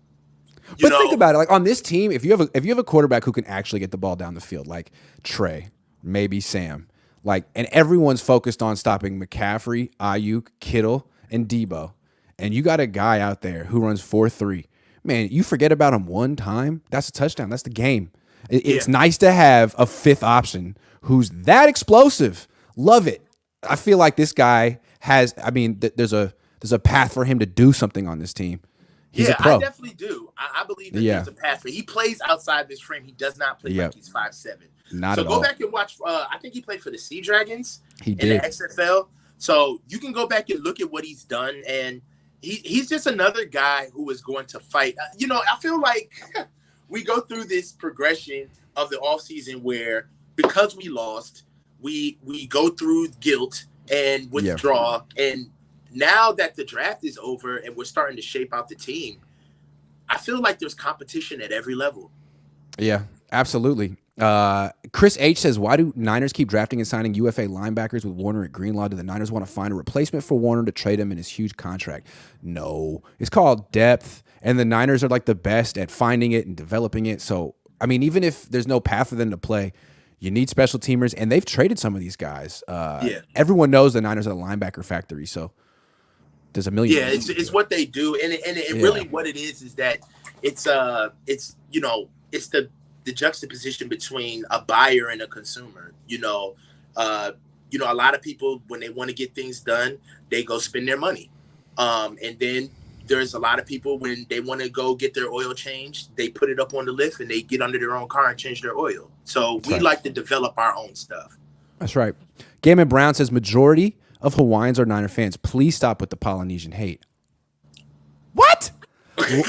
But think about it. Like, on this team, if you have a quarterback who can actually get the ball down the field, like Trey, maybe Sam, like, and everyone's focused on stopping McCaffrey, Ayuk, Kittle, and Debo, and you got a guy out there who runs 4.3, man, you forget about him one time, that's a touchdown. That's the game. It's nice to have a fifth option who's that explosive. Love it. I feel like this guy has. I mean, there's a path for him to do something on this team. He's a pro. I definitely do. I believe that there's a path for. He plays outside this frame. He does not play like he's 5'7". Not at all. So go back and watch. I think he played for the Sea Dragons in the XFL. So you can go back and look at what he's done, and he's just another guy who is going to fight. I feel like we go through this progression of the offseason where, because we lost, we go through guilt and withdraw, and now that the draft is over and we're starting to shape out the team, I feel like there's competition at every level. Yeah, absolutely. Chris H says, why do Niners keep drafting and signing UFA linebackers with Warner at Greenlaw? Do the Niners want to find a replacement for Warner to trade him in his huge contract? No. It's called depth, and the Niners are like the best at finding it and developing it. So, I mean, even if there's no path for them to play, you need special teamers, and they've traded some of these guys. Everyone knows the Niners are the linebacker factory, so there's a million. Yeah, it's what they do, and really what it is that it's the juxtaposition between a buyer and a consumer. A lot of people, when they want to get things done, they go spend their money, and then there's a lot of people, when they want to go get their oil changed, they put it up on the lift and they get under their own car and change their oil. So we like to develop our own stuff. That's right. Gaiman Brown says, majority of Hawaiians are Niner fans. Please stop with the Polynesian hate. What?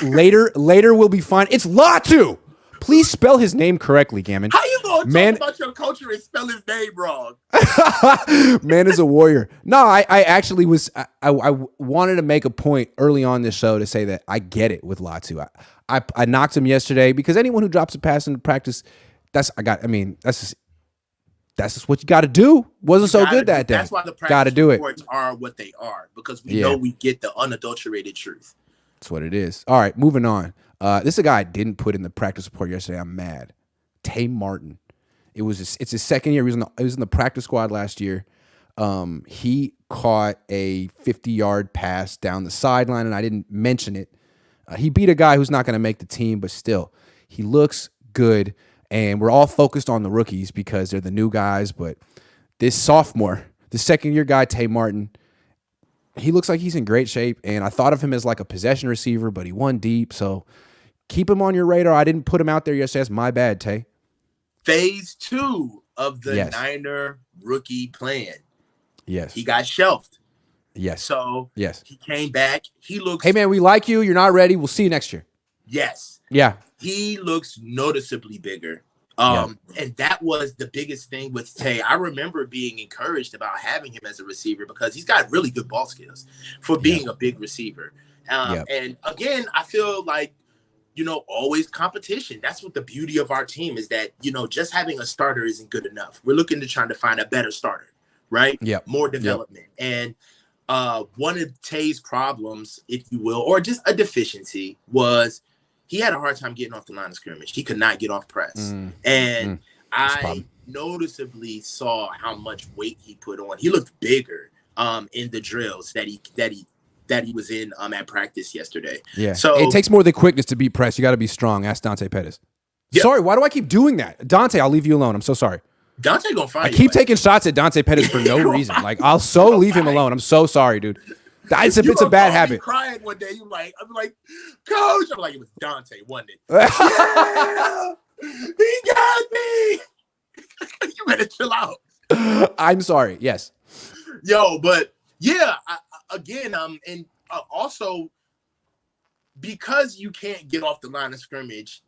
later we'll be fine. It's Latu. Please spell his name correctly, Gammon. How you gonna talk about your culture and spell his name wrong? Man is a warrior. No, I actually was. I wanted to make a point early on this show to say that I get it with Latu. I knocked him yesterday because anyone who drops a pass in practice, that's just what you got to do. Wasn't so good that day. That's why the practice reports are what they are, because we know we get the unadulterated truth. That's what it is. All right, moving on. This is a guy I didn't put in the practice report yesterday. I'm mad. Tay Martin. It's his second year. He was in the practice squad last year. He caught a 50-yard pass down the sideline, and I didn't mention it. He beat a guy who's not going to make the team, but still, he looks good. And we're all focused on the rookies because they're the new guys. But this sophomore, the second-year guy, Tay Martin, he looks like he's in great shape. And I thought of him as like a possession receiver, but he won deep. So keep him on your radar. I didn't put him out there yesterday. That's my bad, Tay. Phase 2 of the Niner rookie plan. Yes. He got shelved. Yes. So he came back. He looks. Hey, man, we like you. You're not ready. We'll see you next year. Yes. Yeah. He looks noticeably bigger. And that was the biggest thing with Tay. I remember being encouraged about having him as a receiver because he's got really good ball skills for being a big receiver. And again, I feel like, always competition. That's what the beauty of our team is, that, just having a starter isn't good enough. We're looking to trying to find a better starter, right? More development. And one of Tay's problems, if you will, or just a deficiency, was he had a hard time getting off the line of scrimmage. He could not get off press. I noticeably saw how much weight he put on. He looked bigger in the drills that he was in at practice yesterday. Yeah. So it takes more than quickness to beat press. You got to be strong. Ask Dante Pettis. Yep. Sorry, why do I keep doing that? Dante, I'll leave you alone. I'm so sorry. Dante gonna find you. I keep taking shots at Dante Pettis for no reason. Like, I'll leave him alone. I'm so sorry, dude. It's a bad habit. Crying one day, I'm like, Coach. I'm like, it was Dante, wasn't it? Yeah, he got me. You better chill out. I'm sorry. Yes. Yo, but yeah, also because you can't get off the line of scrimmage,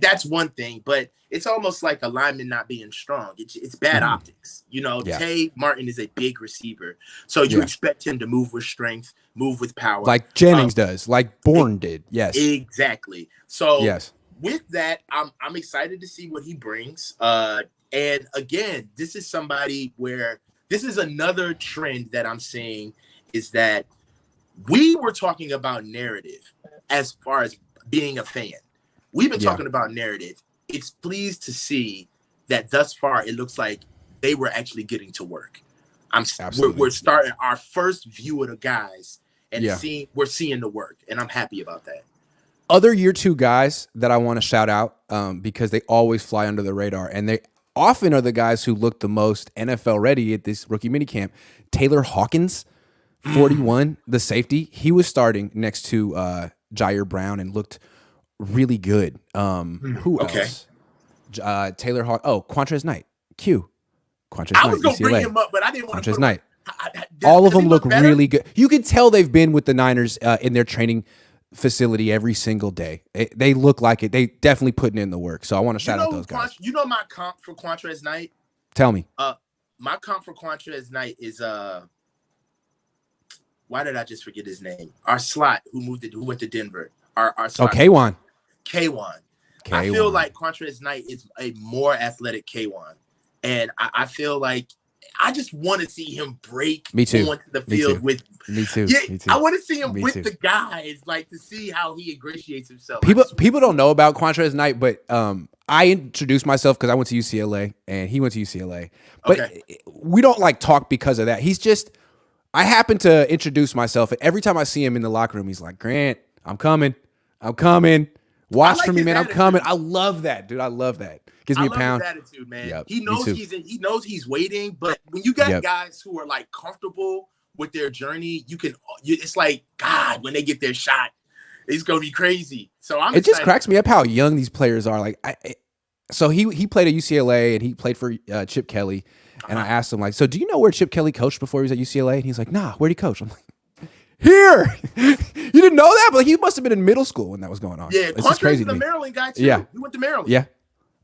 that's one thing, but it's almost like a lineman not being strong. It's bad optics. Tay Martin is a big receiver, so you expect him to move with strength, move with power. Like Jennings does, like Bourne did. Yes. Exactly. So with that, I'm excited to see what he brings. And again, this is somebody where this is another trend that I'm seeing, is that we were talking about narrative as far as being a fan. We've been talking about narrative. It's pleased to see that thus far it looks like they were actually getting to work. We're starting our first view of the guys, and we're seeing the work, and I'm happy about that. Other year 2 guys that I want to shout out because they always fly under the radar, and they often are the guys who look the most NFL ready at this rookie minicamp. Taylor Hawkins, 41, the safety. He was starting next to Jair Brown and looked really good. Who else? Taylor Hawkins. Oh, Quantrez Knight. Quantrez Knight. I was going to bring him up, but I didn't want to put him. Knight. All of them look really good. You can tell they've been with the Niners in their training facility every single day. They look like it. They definitely putting in the work. So I want to shout out those guys. You know my comp for Quantrez Knight? Tell me. My comp for Quantrez Knight is why did I just forget his name? Our slot who went to Denver. Our slot. K1. I feel like Quantrez Knight is a more athletic K1. And I feel like I just want to see him break onto the field with. Me too. Yeah, me too. I want to see him with the guys, like to see how he ingratiates himself. People don't know about Quantrez Knight, but I introduced myself because I went to UCLA and he went to UCLA. But we don't like talk because of that. He's just. I happen to introduce myself, and every time I see him in the locker room, he's like, "Grant, I'm coming. Watch for me, man. I'm coming." I love that, dude. I love that. Gives me a pound. His attitude, man. Yep, he knows he's waiting, but when you got guys who are like comfortable with their journey, it's like, God, when they get their shot, it's gonna be crazy. So I'm. It just cracks me up how young these players are. Like, so he played at UCLA and he played for Chip Kelly. And I asked him, like, so do you know where Chip Kelly coached before he was at UCLA? And he's like, nah, where'd he coach? I'm like, here. You didn't know that? But like, he must have been in middle school when that was going on. Yeah, Quantrez is a Maryland guy, too. Yeah. He went to Maryland. Yeah.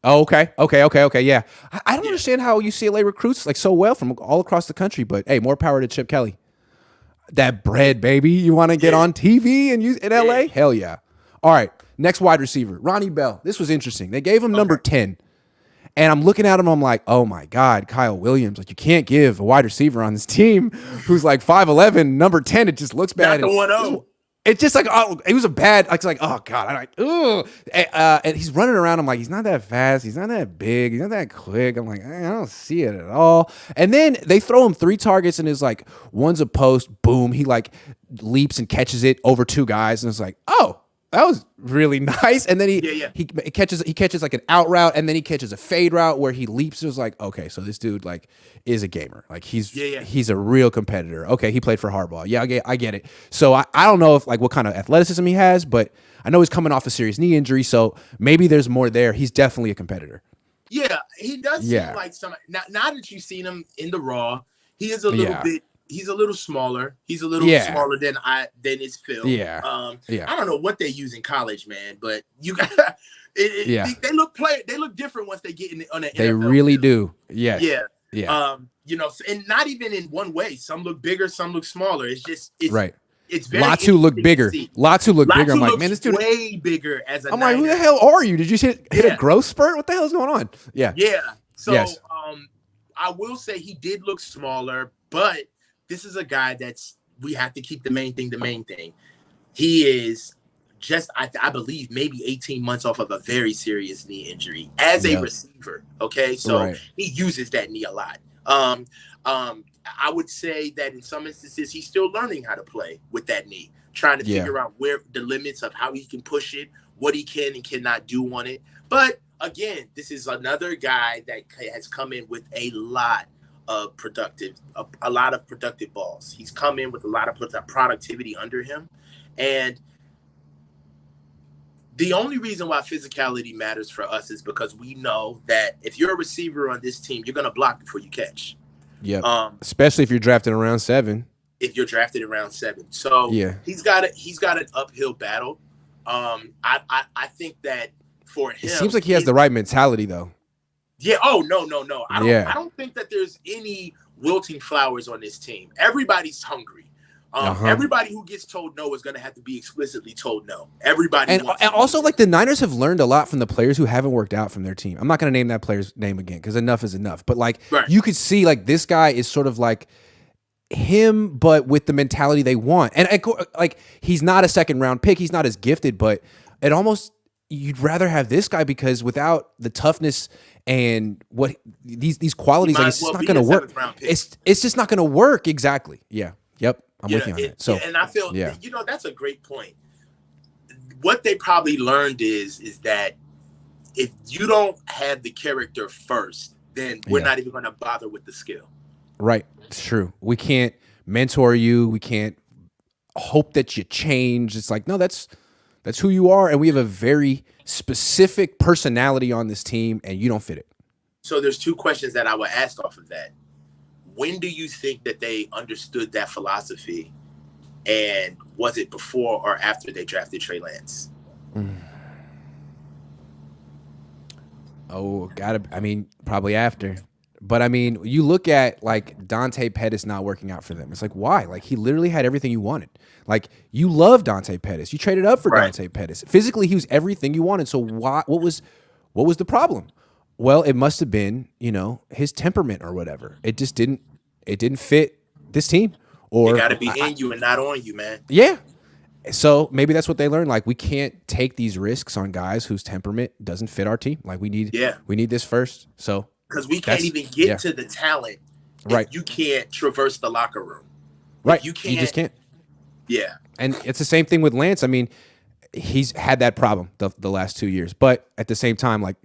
Oh, okay. Yeah. I don't understand how UCLA recruits like so well from all across the country, but hey, more power to Chip Kelly. That bread, baby. You want to get on TV in LA? Hell yeah. All right. Next wide receiver, Ronnie Bell. This was interesting. They gave him number 10. And I'm looking at him, I'm like, oh my God, Kyle Williams. Like, you can't give a wide receiver on this team who's like 5'11", number 10. It just looks bad. Not the 1-0. It's just like, oh, it was a bad, it's like, oh God. I'm like, ugh. And he's running around. I'm like, he's not that fast. He's not that big. He's not that quick. I'm like, I don't see it at all. And then they throw him 3 targets and it's like, one's a post, boom. He like leaps and catches it over 2 guys. And it's like, oh. That was really nice. And then he catches like an out route, and then he catches a fade route where he leaps. It was like, okay, so this dude like is a gamer. Like he's a real competitor. Okay, he played for Harbaugh. Yeah, I get it. So I don't know if like what kind of athleticism he has, but I know he's coming off a serious knee injury, so maybe there's more there. He's definitely a competitor. Yeah, he does seem like some. Now that you've seen him in the raw, he is a little bit. He's a little smaller. He's a little smaller than his film. Yeah. I don't know what they use in college, man, but you They look different once they get on the NFL. They really do. Yes. Yeah. Yeah. And not even in one way. Some look bigger, some look smaller. It's right. It's very Latu look bigger. Latu look bigger. I'm like, man, this dude way bigger as a. I'm like, who the hell are you? Did you hit a growth spurt? What the hell is going on? Yeah. Yeah. So I will say he did look smaller, but this is a guy we have to keep the main thing. He is just, I believe, maybe 18 months off of a very serious knee injury as a receiver. Okay. So he uses that knee a lot. I would say that in some instances, he's still learning how to play with that knee, trying to figure out where the limits of how he can push it, what he can and cannot do on it. But again, this is another guy that has come in with a lot of productive balls. He's come in with a lot of productivity under him. And the only reason why physicality matters for us is because we know that if you're a receiver on this team, you're going to block before you catch. Yeah. Especially if you're drafted around 7. If you're drafted around 7. So he's got an uphill battle. I think that for him, it seems like he has the right mentality though. Yeah. Oh, no. I don't think that there's any wilting flowers on this team. Everybody's hungry. Everybody who gets told no is going to have to be explicitly told no. Everybody. And also, like, the Niners have learned a lot from the players who haven't worked out from their team. I'm not going to name that player's name again because enough is enough. But like, you could see like this guy is sort of like him, but with the mentality they want. And like, he's not a second round pick. He's not as gifted, but it almost, you'd rather have this guy because without the toughness and what these qualities, like, it's just not going to work. It's just not going to work. Exactly. Yeah. Yep. I'm with you on that. So, and I feel, that's a great point. What they probably learned is that if you don't have the character first, then we're not even going to bother with the skill. Right. It's true. We can't mentor you. We can't hope that you change. It's like, no, that's who you are. And we have a very specific personality on this team and you don't fit it. So there's 2 questions that I would ask off of that. When do you think that they understood that philosophy? And was it before or after they drafted Trey Lance? Oh, probably after. But I mean, you look at like Dante Pettis not working out for them. It's like, why? Like, he literally had everything you wanted. Like, you love Dante Pettis. You traded up for Dante Pettis. Physically, he was everything you wanted. So what was the problem? Well, it must have been, his temperament or whatever. It just didn't fit this team. Or it got to be in you and not on you, man. Yeah. So maybe that's what they learned. Like, we can't take these risks on guys whose temperament doesn't fit our team. Like, we need this first. So because we can't even get to the talent if you can't traverse the locker room. Right. You just can't. Yeah. And it's the same thing with Lance. I mean, he's had that problem the last 2 years. But at the same time, like,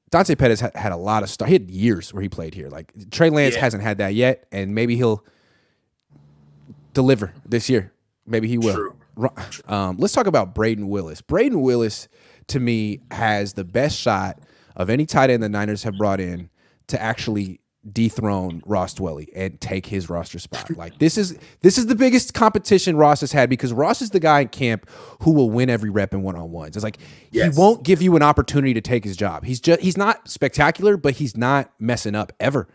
Dante Pettis had a lot of stuff. He had years where he played here. Like, Trey Lance hasn't had that yet, and maybe he'll deliver this year. Maybe he will. True. Let's talk about Braden Willis. Braden Willis, to me, has the best shot of any tight end the Niners have brought in to actually dethrone Ross Dwelley and take his roster spot. Like, this is the biggest competition Ross has had because Ross is the guy in camp who will win every rep in one-on-ones. It's like, he won't give you an opportunity to take his job. He's not spectacular, but he's not messing up ever.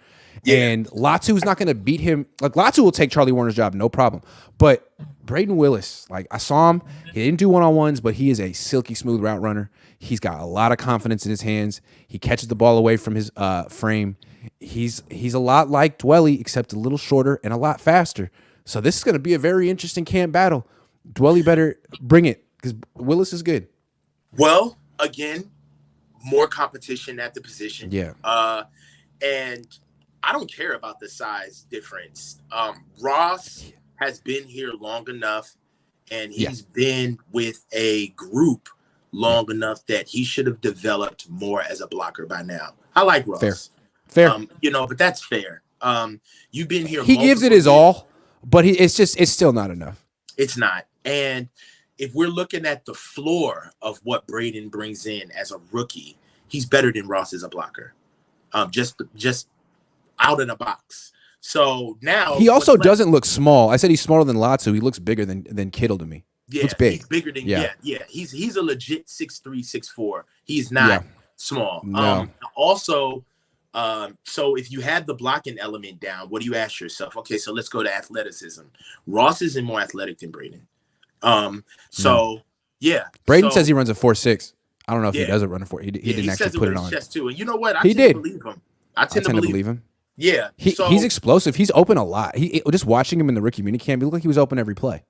Yeah. And Latu is not going to beat him. Like, Latu will take Charlie Warner's job, no problem. But Braden Willis, like, I saw him. He didn't do one-on-ones, but he is a silky smooth route runner. He's got a lot of confidence in his hands. He catches the ball away from his frame. He's a lot like Dwelley, except a little shorter and a lot faster. So this is going to be a very interesting camp battle. Dwelley better bring it because Willis is good. Well, again, more competition at the position. Yeah. And I don't care about the size difference. Ross has been here long enough, and he's been with a group long enough that he should have developed more as a blocker by now. I like Ross. Fair. But that's fair. You've been here. He gives it his all, but it's still not enough. It's not. And if we're looking at the floor of what Braden brings in as a rookie, he's better than Ross as a blocker. Just out in the box. So now he also doesn't look small. I said he's smaller than Latu. He looks bigger than Kittle to me. Yeah, looks big. He's bigger than yeah. He's a legit 6'3", 6'4". He's not small. No. Also, so if you have the blocking element down, what do you ask yourself? Okay, so let's go to athleticism. Ross isn't more athletic than Braden. Braden says he runs a 4.6. I don't know if he doesn't run a 4. He didn't says actually put it on on. Chest too. And you know what? I tend to believe him. I tend to believe him. Yeah. He's explosive. He's open a lot. Just watching him in the rookie minicamp, he looked like he was open every play.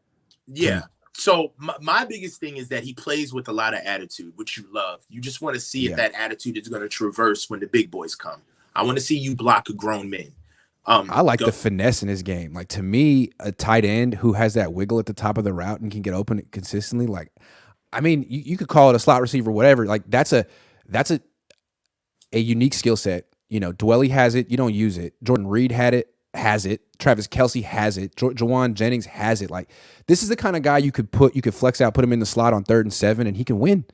Yeah. So my biggest thing is that he plays with a lot of attitude, which you love. You just want to see if that attitude is going to traverse when the big boys come. I want to see you block grown men. I like the finesse in his game. Like, to me, a tight end who has that wiggle at the top of the route and can get open consistently. Like, I mean, you could call it a slot receiver, whatever. Like, that's a unique skill set. You know, Dwelly has it. You don't use it. Jordan Reed has it. Travis Kelce has it. Jawan Jennings has it. Like, this is the kind of guy you could flex out, put him in the slot on 3rd and 7, and he can win.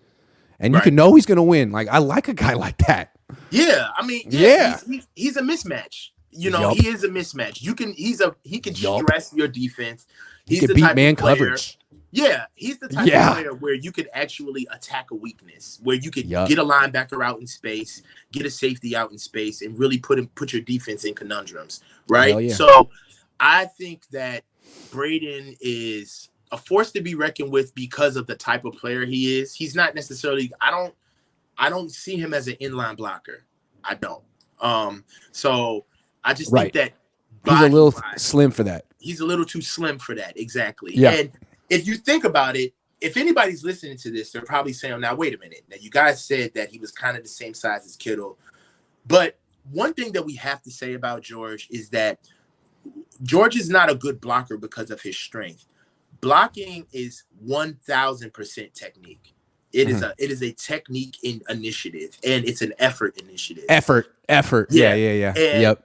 And you can know he's going to win. Like, I like a guy like that. Yeah, I mean, he's a mismatch. You know, he is a mismatch. He can stress your defense. He can beat man coverage. Yeah, he's the type of player where you could actually attack a weakness, where you could get a linebacker out in space, get a safety out in space, and really put your defense in conundrums, right? Yeah. So I think that Braden is a force to be reckoned with because of the type of player he is. He's not necessarily. I don't see him as an inline blocker. I don't. So I just think that he's a little slim for that. He's a little too slim for that. Exactly. Yeah. And if you think about it, if anybody's listening to this, they're probably saying, now, wait a minute. Now, you guys said that he was kind of the same size as Kittle. But one thing that we have to say about George is that George is not a good blocker because of his strength. Blocking is 1,000% technique. It is a technique in initiative, and it's an effort initiative. Effort. Yeah.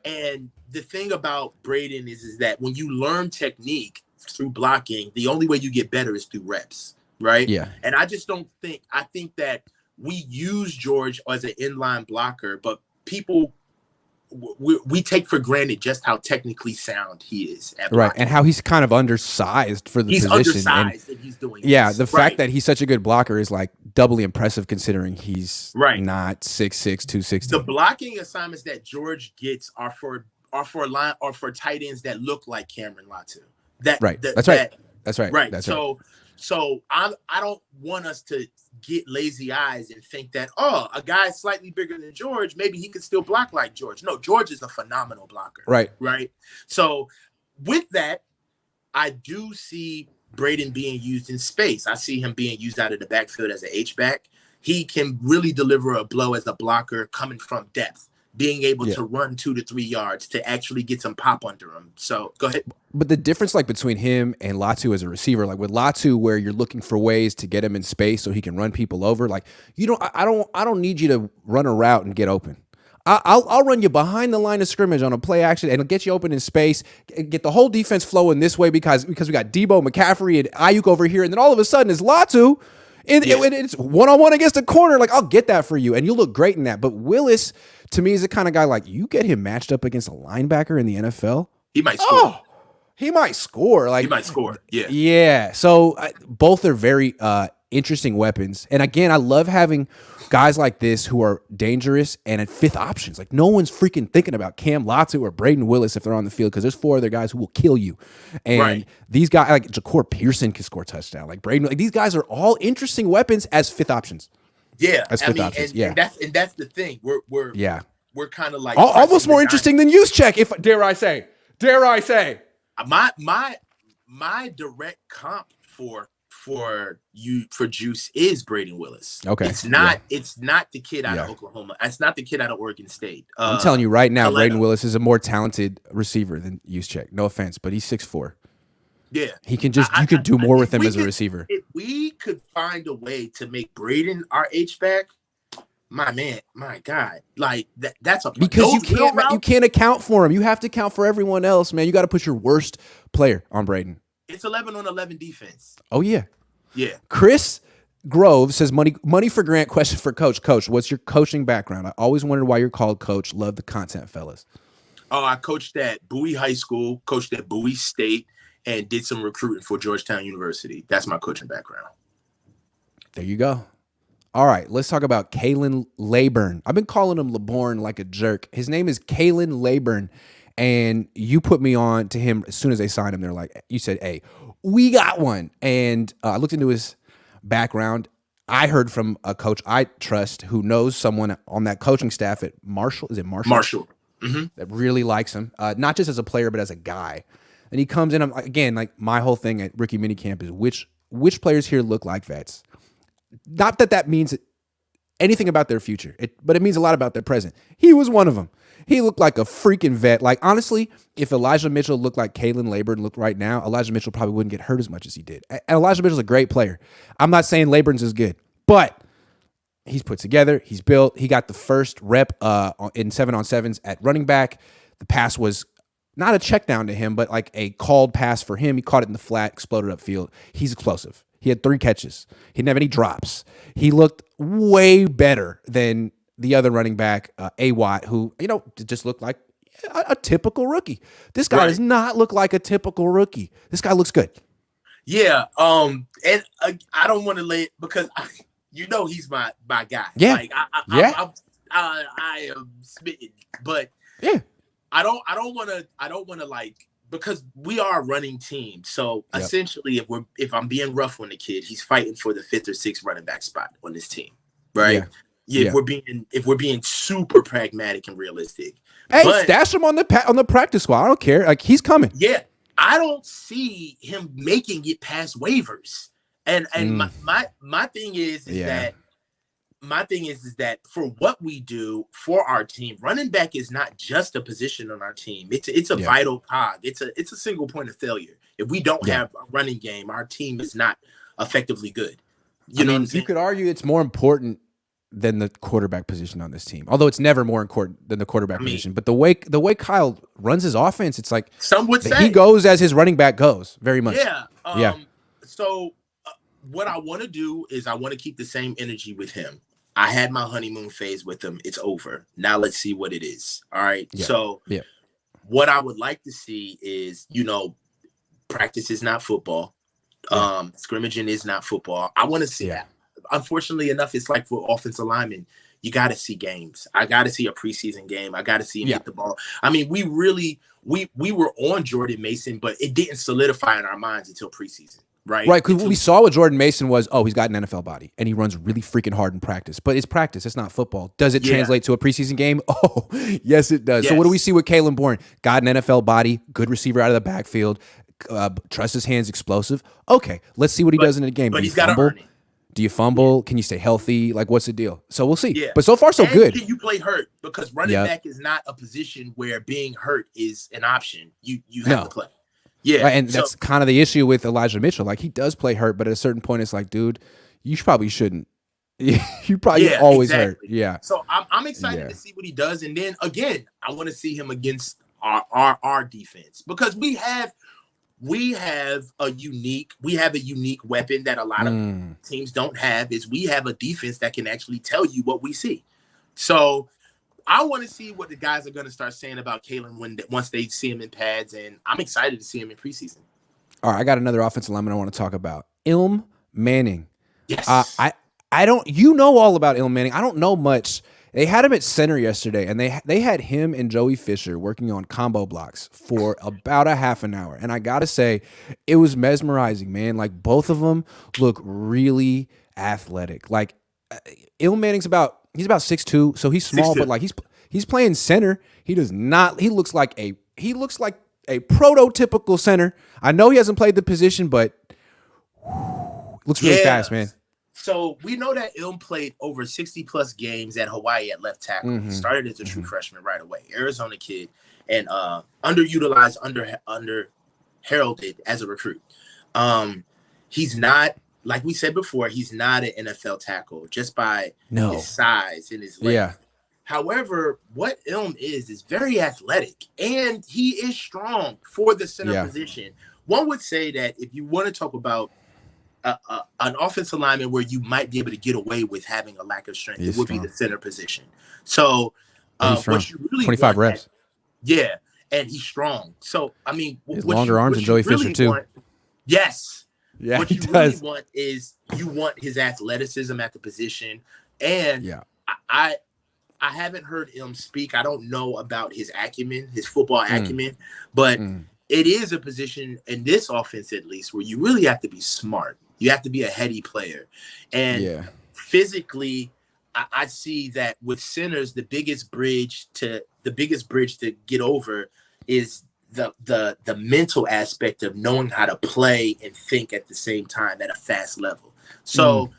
And the thing about Braden is that when you learn technique through blocking, the only way you get better is through reps, right? Yeah. And I think that we use George as an inline blocker, but people we take for granted just how technically sound he is at blocking. Right, and how he's kind of undersized for the position. He's undersized and he's doing the fact that he's such a good blocker is like doubly impressive considering he's not 6'6", 260. The blocking assignments that George gets are for tight ends that look like Cameron Latu. That's right. So I don't want us to get lazy eyes and think that, a guy slightly bigger than George, maybe he could still block like George. No, George is a phenomenal blocker. Right. So with that, I do see Braden being used in space. I see him being used out of the backfield as an H-back. He can really deliver a blow as a blocker coming from depth, being able to run 2 to 3 yards to actually get some pop under him. So go ahead. But the difference like between him and Latu as a receiver, like with Latu, where you're looking for ways to get him in space so he can run people over, like I don't need you to run a route and get open. I'll run you behind the line of scrimmage on a play action and it'll get you open in space, get the whole defense flowing this way because we got Debo, McCaffrey, and Ayuk over here, and then all of a sudden it's Latu. It's one-on-one against a corner. Like, I'll get that for you, and you'll look great in that. But Willis, to me, is the kind of guy, like, you get him matched up against a linebacker in the NFL. He might score. He might score. Like, he might score, yeah. Yeah, so both are very interesting weapons. And, again, I love having guys like this who are dangerous and at fifth options. Like, no one's freaking thinking about Cam Latu or Braden Willis if they're on the field because there's 4 other guys who will kill you. And these guys, like Ja'Cour Pearson can score a touchdown. Like Braden, like these guys are all interesting weapons as fifth options. Yeah, as fifth options. And that's the thing. We're kind of like almost more interesting than Juszczyk, if dare I say. My direct comp for Juice is Braden Willis. Okay. It's not the kid out of Oklahoma. It's not the kid out of Oregon State. I'm telling you right now, Braden Willis is a more talented receiver than Juszczyk. No offense, but he's 6'4". Yeah. He can just you could do more with him as a receiver. If we could find a way to make Braden our H-back, my God, like that's a because you can't account for him. You have to account for everyone else, man. You got to put your worst player on Braden. It's 11 on 11 defense. Oh yeah. Yeah. Chris Grove says money for Grant. Question for Coach. Coach, what's your coaching background? I always wondered why you're called Coach. Love the content, fellas. Oh, I coached at Bowie High School, coached at Bowie State, and did some recruiting for Georgetown University. That's my coaching background. There you go. All right, let's talk about Kalen Layburn. I've been calling him LeBorn like a jerk. His name is Kalen Layburn, and you put me on to him as soon as they signed him. They're like, you said, hey, we got one. And I looked into his background. I heard from a coach I trust who knows someone on that coaching staff at Marshall. Is it Marshall? Marshall. That really likes him, not just as a player, but as a guy. And he comes in, again, like my whole thing at rookie minicamp is which players here look like vets. Not that means anything about their future, but it means a lot about their present. He was one of them. He looked like a freaking vet. Like, honestly, if Elijah Mitchell looked like Kalen Layburn looked right now, Elijah Mitchell probably wouldn't get hurt as much as he did. And Elijah Mitchell's a great player. I'm not saying Layburn's is good, but he's put together. He's built. He got the first rep in 7-on-7s at running back. The pass was not a check down to him, but like a called pass for him. He caught it in the flat, exploded upfield. He's explosive. He had 3 catches. He didn't have any drops. He looked way better than the other running back, A-Watt, who, just looked like a typical rookie. This guy does not look like a typical rookie. This guy looks good. Yeah. And I don't want to lay it because he's my guy. Yeah. Like I am smitten, but yeah, I don't want to like, because we are a running team. So essentially, if I'm being rough on the kid, he's fighting for the 5th or 6th running back spot on this team, right? Yeah. If we're being super pragmatic and realistic, hey, stash him on the practice squad. I don't care. Like, he's coming. Yeah, I don't see him making it past waivers. And my thing is that for what we do for our team, running back is not just a position on our team. It's a vital cog. It's a single point of failure. If we don't have a running game, our team is not effectively good. You know what I'm saying? You could argue it's more important than the quarterback position on this team. Although it's never more important than the quarterback position. But the way Kyle runs his offense, it's like some would say he goes as his running back goes, very much. Yeah. So what I want to do is I want to keep the same energy with him. I had my honeymoon phase with him. It's over. Now let's see what it is. All right. Yeah. So what I would like to see is, practice is not football. Scrimmaging is not football. I want to see that. Unfortunately enough, it's like for offensive linemen, you got to see games. I got to see a preseason game. I got to see him hit the ball. I mean, we were on Jordan Mason, but it didn't solidify in our minds until preseason. Right. Because what we saw with Jordan Mason was, he's got an NFL body and he runs really freaking hard in practice. But it's practice. It's not football. Does it translate to a preseason game? Oh, yes, it does. Yes. So what do we see with Kalen Bourne? Got an NFL body, good receiver out of the backfield, trusts his hands, explosive. Okay, let's see what he does in a game. But he's got to earn it. Do you fumble? Can you stay healthy? Like, what's the deal? So we'll see. Yeah. But so far, so good. Can you play hurt? Because running back is not a position where being hurt is an option. You have to play. Yeah. Right, and that's kind of the issue with Elijah Mitchell. Like, he does play hurt, but at a certain point, it's like, dude, you probably shouldn't. You probably always hurt. Yeah. So I'm excited to see what he does. And then, again, I want to see him against our defense. Because we have a unique weapon that a lot of teams don't have, is we have a defense that can actually tell you what we see. So I want to see what the guys are going to start saying about Kalen once they see him in pads, and I'm excited to see him in preseason. All right, I got another offensive lineman I want to talk about. Ilm Manning. Yes. I don't, all about Ilm Manning. I don't know much. They had him at center yesterday, and they had him and Joey Fisher working on combo blocks for about a half an hour. And I got to say, it was mesmerizing, man. Like, both of them look really athletic. Like, Ilm Manning's he's about 6'2", so he's small, 6'2". But like he's playing center. He looks like a prototypical center. I know he hasn't played the position, but looks really fast, man. So we know that Ilm played over 60-plus games at Hawaii at left tackle. Mm-hmm. He started as a true freshman right away. Arizona kid, and underutilized, heralded as a recruit. He's not, like we said before, he's not an NFL tackle just by his size and his length. Yeah. However, what Ilm is very athletic, and he is strong for the center position. One would say that if you want to talk about an offensive lineman where you might be able to get away with having a lack of strength, it would be the center position. So what you really 25 reps. Yeah. and he's strong. So I mean, his longer arms than Joey Fisher too. Yes. Yeah, what you really want is you want his athleticism at the position. And I haven't heard him speak. I don't know about his acumen, his football acumen, but it is a position in this offense, at least, where you really have to be smart. You have to be a heady player. And physically, I see that with centers, the biggest bridge to get over is the mental aspect of knowing how to play and think at the same time at a fast level. So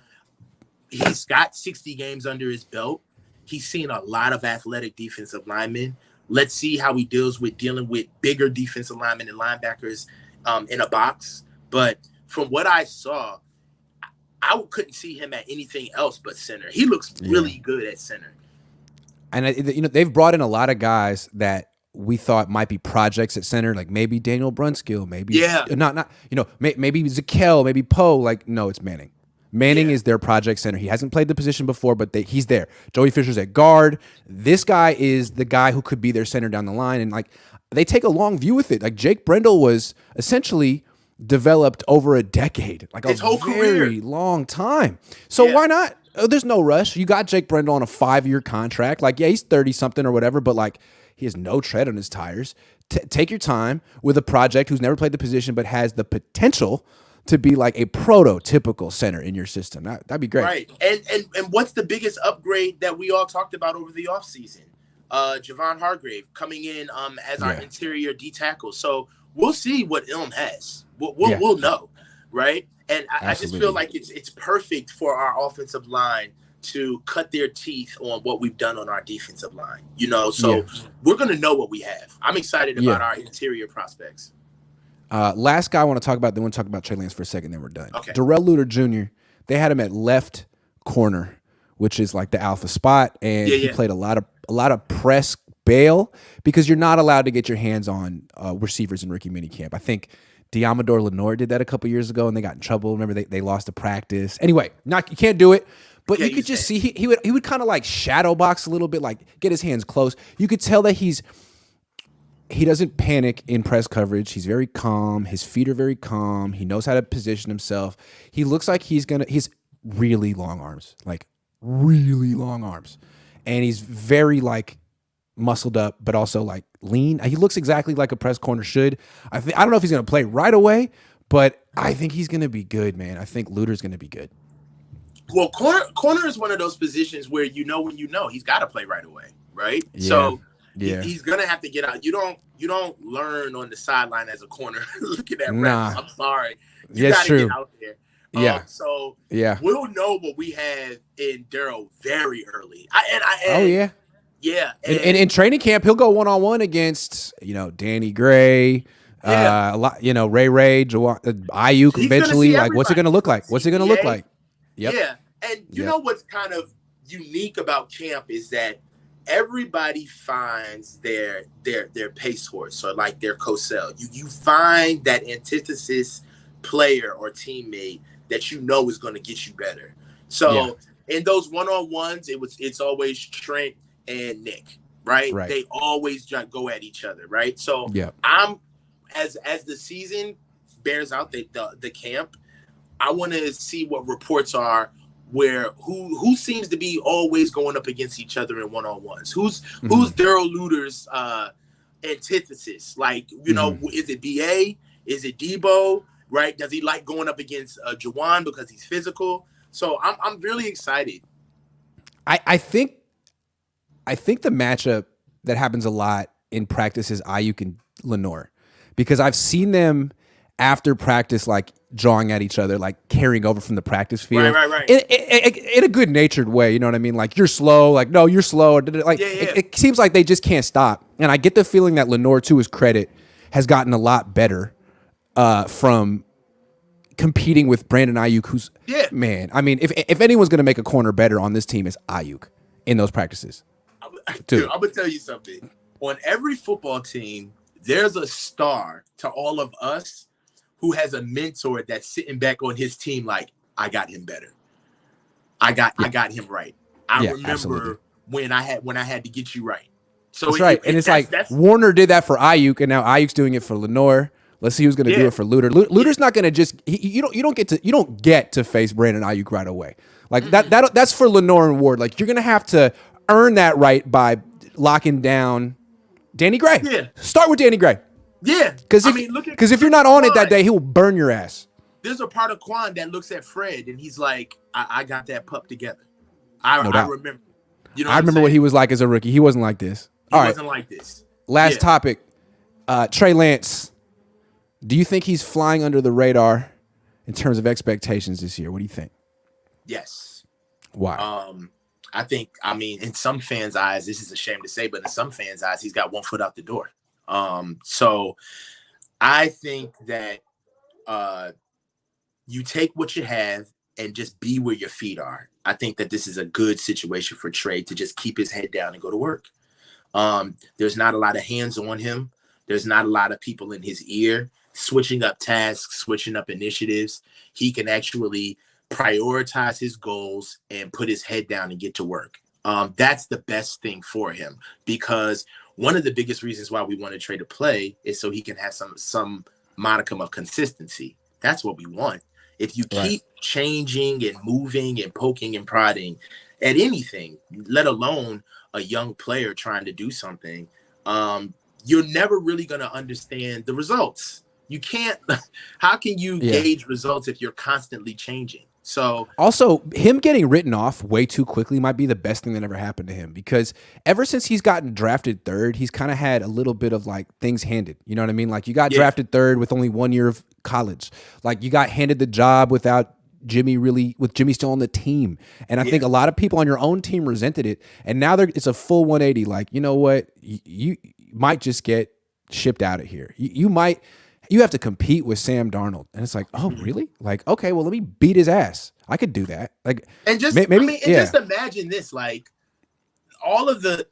he's got 60 games under his belt. He's seen a lot of athletic defensive linemen. Let's see how he deals with dealing with bigger defensive linemen and linebackers in a box. But from what I saw, I couldn't see him at anything else but center. He looks really good at center. And they've brought in a lot of guys that we thought might be projects at center, like maybe Daniel Brunskill, maybe maybe Zakel, maybe Poe. Like, no, it's Manning. Manning is their project center. He hasn't played the position before, but he's there. Joey Fisher's at guard. This guy is the guy who could be their center down the line. And like, they take a long view with it. Like, Jake Brendel was essentially developed over a decade, like his whole very long time. So why not? There's no rush. You got Jake Brendel on a 5-year contract. Like, he's 30 something or whatever, but like, he has no tread on his tires. Take your time with a project who's never played the position, but has the potential to be like a prototypical center in your system. That'd be great. Right. And what's the biggest upgrade that we all talked about over the offseason? Javon Hargrave coming in as our interior D tackle. So we'll see what Ilm has. We'll know, right? And I just feel like it's perfect for our offensive line to cut their teeth on what we've done on our defensive line. So we're going to know what we have. I'm excited about our interior prospects. Last guy I want to talk about, then we'll talk about Trey Lance for a second, then we're done. Okay. Darrell Luter Jr., they had him at left corner, which is like the alpha spot, and he played a lot of press bail because you're not allowed to get your hands on receivers in rookie minicamp. I think Diamador Lenore did that a couple years ago, and they got in trouble. Remember, they lost a practice. Anyway, you can't do it, but you could just see he would kind of like shadow box a little bit, like get his hands close. You could tell that he doesn't panic in press coverage. He's very calm. His feet are very calm. He knows how to position himself. He looks like he's really long arms, like really long arms. And he's very like muscled up, but also like lean. He looks exactly like a press corner should. I don't know if he's going to play right away, but I think he's going to be good, man. I think Luter's going to be good. Well, corner is one of those positions where when he's got to play right away, right? Yeah. So he's gonna have to get out. You don't learn on the sideline as a corner looking at reps. I'm sorry. You gotta get out there. So we'll know what we have in Darrell very early. Yeah. And in training camp, he'll go 1-on-1 against Danny Gray, a lot. Ray, Ayuk eventually. Like, what's it gonna look like? What's it gonna look like? Yep. Yeah. And you know what's kind of unique about camp is that everybody finds their pace horse or like their Cosell. You find that antithesis player or teammate that is going to get you better. So in those one-on-ones, it's always Trent and Nick, right? They always go at each other, right? So I'm as the season bears out the camp, I want to see what reports are where who seems to be always going up against each other in one-on-ones. Who's Darrell Luter's antithesis? Like, is it BA? Is it Debo? Right? Does he like going up against Juwan because he's physical? So I'm really excited. I think the matchup that happens a lot in practice is Ayuk and Lenore, because I've seen them after practice, like jawing at each other, like carrying over from the practice field, right. In a good-natured way. You know what I mean? Like, you're slow. Like, no, you're slow. Like, it seems like they just can't stop. And I get the feeling that Lenore, to his credit, has gotten a lot better from competing with Brandon Ayuk, who's man. I mean, if anyone's going to make a corner better on this team, is Ayuk in those practices. Dude, I'm gonna tell you something. On every football team, there's a star to all of us who has a mentor that's sitting back on his team like, I got him better. I got him right. I remember when I had to get you right. So that's right. And it's like Warner did that for Ayuk, and now Ayuk's doing it for Lenore. Let's see who's going to do it for Luter. Luter's not going to just you don't get to face Brandon Ayuk right away. Like that's for Lenore and Ward. Like you're going to have to earn that right by locking down Danny Gray. Yeah. Start with Danny Gray. Yeah. Because if you're not on it that day, he will burn your ass. There's a part of Quan that looks at Fred and he's like, I got that pup together. I remember. You know, I remember what he was like as a rookie. He wasn't like this. He wasn't like this. Last topic. Trey Lance. Do you think he's flying under the radar in terms of expectations this year? What do you think? Yes. Why? I think, in some fans' eyes, this is a shame to say, but in some fans' eyes, he's got one foot out the door. So I think that you take what you have and just be where your feet are. I think that this is a good situation for Trey to just keep his head down and go to work. There's not a lot of hands on him. There's not a lot of people in his ear switching up tasks, switching up initiatives. He can actually prioritize his goals and put his head down and get to work. That's the best thing for him, because one of the biggest reasons why we want Trey to play is so he can have some modicum of consistency. That's what we want. If you keep changing and moving and poking and prodding at anything, let alone a young player trying to do something, you're never really going to understand the results. You can't. How can you gauge results if you're constantly changing? So also, him getting written off way too quickly might be the best thing that ever happened to him, because ever since he's gotten drafted third, he's kind of had a little bit of like things handed. You know what I mean? Like you got drafted third with only 1 year of college. Like you got handed the job without Jimmy still on the team. And I think a lot of people on your own team resented it. And now it's a full 180. Like, you know what? You might just get shipped out of here. You have to compete with Sam Darnold. And it's like, oh, really? Like, okay, well, let me beat his ass. I could do that. Like, and just maybe, just imagine this, like all of the,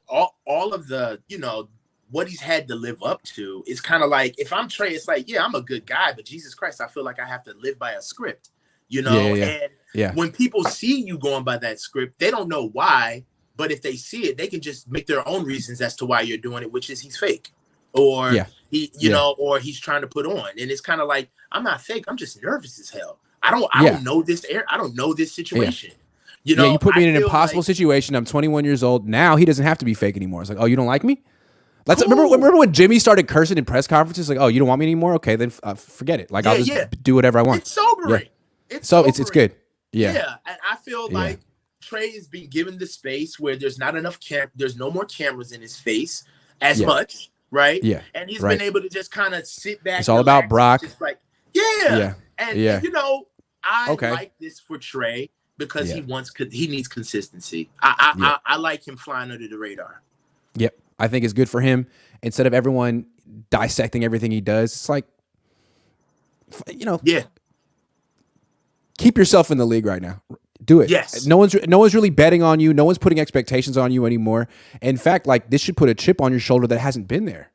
you know, what he's had to live up to is kind of like, if I'm Trey, it's like, yeah, I'm a good guy, but Jesus Christ, I feel like I have to live by a script, you know? And when people see you going by that script, they don't know why, but if they see it, they can just make their own reasons as to why you're doing it, which is he's fake. Or he, you know, or he's trying to put on, and it's kind of like, I'm not fake. I'm just nervous as hell. I don't know this I don't know this situation. You know, you put me in an impossible situation. I'm 21 years old now. He doesn't have to be fake anymore. It's like, oh, you don't like me? Remember when Jimmy started cursing in press conferences? Like, oh, you don't want me anymore? Okay, then forget it. Like, I'll just do whatever I want. It's sobering. It's good. Yeah, and I feel like Trey is being given the space where there's not enough there's no more cameras in his face as much. Right. Yeah. And he's been able to just kind of sit back. It's all about Brock. Just like, And you know, I like this for Trey because he needs consistency. I like him flying under the radar. Yep. I think it's good for him. Instead of everyone dissecting everything he does, it's like, you know, keep yourself in the league right now. Do it. Yes. No one's really betting on you. No one's putting expectations on you anymore. In fact, like this should put a chip on your shoulder that hasn't been there.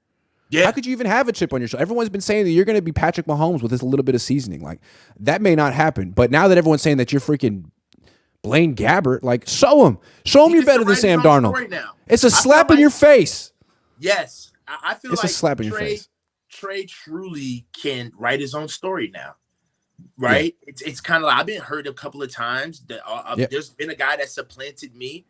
Yeah. How could you even have a chip on your shoulder? Everyone's been saying that you're going to be Patrick Mahomes with this little bit of seasoning. Like that may not happen. But now that everyone's saying that you're freaking Blaine Gabbert, like show him you're better than Sam Darnold. It's a slap in your face. Yes. I feel it's like a slap in your face. Trey truly can write his own story now. Right. Yeah. It's kind of like, I've been hurt a couple of times that there's been a guy that supplanted me.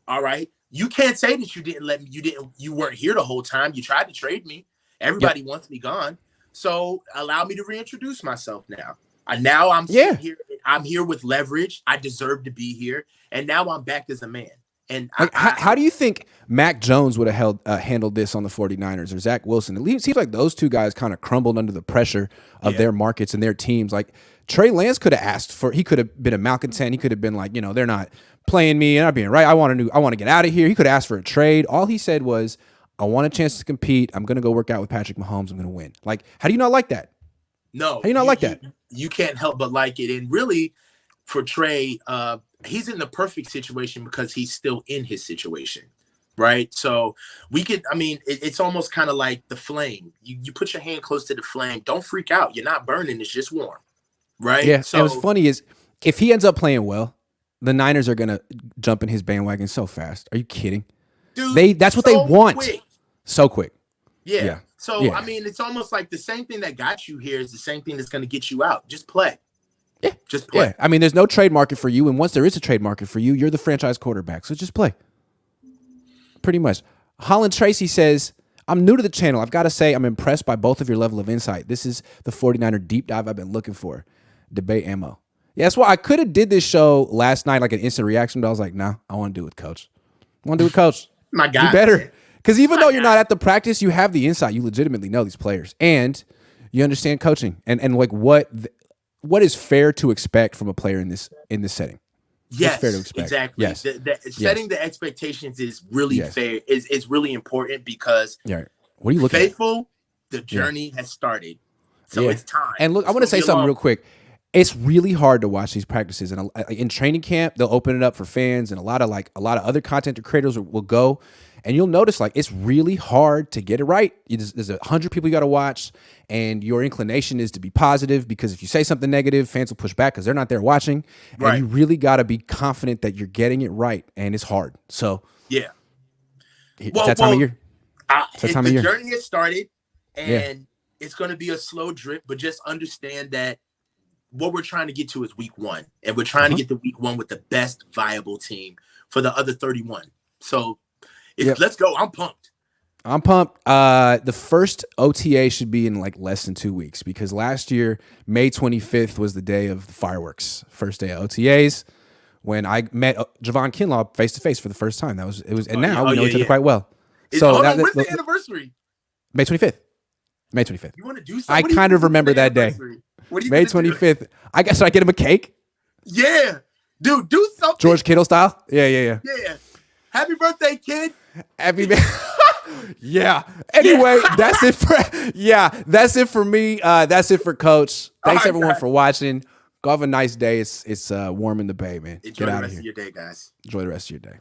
All right. You can't say that you didn't let me, you weren't here the whole time. You tried to trade me. Everybody wants me gone. So allow me to reintroduce myself now. Now I'm here. I'm here with leverage. I deserve to be here. And now I'm back as a man. And how do you think Mac Jones would have handled this on the 49ers or Zach Wilson? It seems like those two guys kind of crumbled under the pressure of their markets and their teams. Like Trey Lance could have he could have been a malcontent. He could have been like, you know, they're not playing me and I'm being right. I want to get out of here. He could have asked for a trade. All he said was, I want a chance to compete. I'm going to go work out with Patrick Mahomes. I'm going to win. Like, how do you not like that? No. How do you not like that? You can't help but like it. And really for Trey, he's in the perfect situation because he's still in his situation, right? So it's almost kind of like the flame. You put your hand close to the flame. Don't freak out. You're not burning. It's just warm, right? Yeah. So what's funny is if he ends up playing well, the Niners are going to jump in his bandwagon so fast. Are you kidding? Dude, that's what they want. Quick. So quick. Yeah. So, I mean, it's almost like the same thing that got you here is the same thing that's going to get you out. Just play. Yeah. Just play. Yeah. I mean, there's no trade market for you. And once there is a trade market for you, you're the franchise quarterback. So just play. Pretty much. Holland Tracy says, I'm new to the channel. I've got to say I'm impressed by both of your level of insight. This is the 49er deep dive I've been looking for. Debate ammo. Yeah, that's why I could have did this show last night, like an instant reaction, but I was like, nah, I want to do it with Coach. I want to do it with Coach. My God. You better. Because even though you're not at the practice, you have the insight. You legitimately know these players. And you understand coaching and like what is fair to expect from a player in this setting. Yes, fair to expect. Exactly. Yes. Setting the expectations is really fair. Is really important because what are you looking faithful, the journey has started. So it's time. And look, I want to say something real quick. It's really hard to watch these practices, and in training camp, they'll open it up for fans, and a lot of other content creators will go, and you'll notice like it's really hard to get it right. There's 100 people you got to watch, and your inclination is to be positive because if you say something negative, fans will push back because they're not there watching, and you really got to be confident that you're getting it right, and it's hard. So it's that time of year. The journey has started, and it's going to be a slow drip, but just understand that what we're trying to get to is week 1, and we're trying to get to week 1 with the best viable team for the other 31. So let's go. I'm pumped. The first OTA should be in like less than 2 weeks because last year, May 25th was the day of the fireworks, first day of OTAs, when I met Javon Kinlaw face to face for the first time. And now we know each other quite well. When's the anniversary? May 25th. May 25th. You want to do something? I kind of remember that day. What are you May 25th. I guess I get him a cake. Yeah, dude, do something. George Kittle style. Yeah. Yeah. Happy birthday, kid. Happy. Yeah. Anyway, that's it for. Yeah, that's it for me. That's it for Coach. Thanks everyone for watching. Go have a nice day. It's warm in the Bay, man. Enjoy the rest of your day, guys. Enjoy the rest of your day.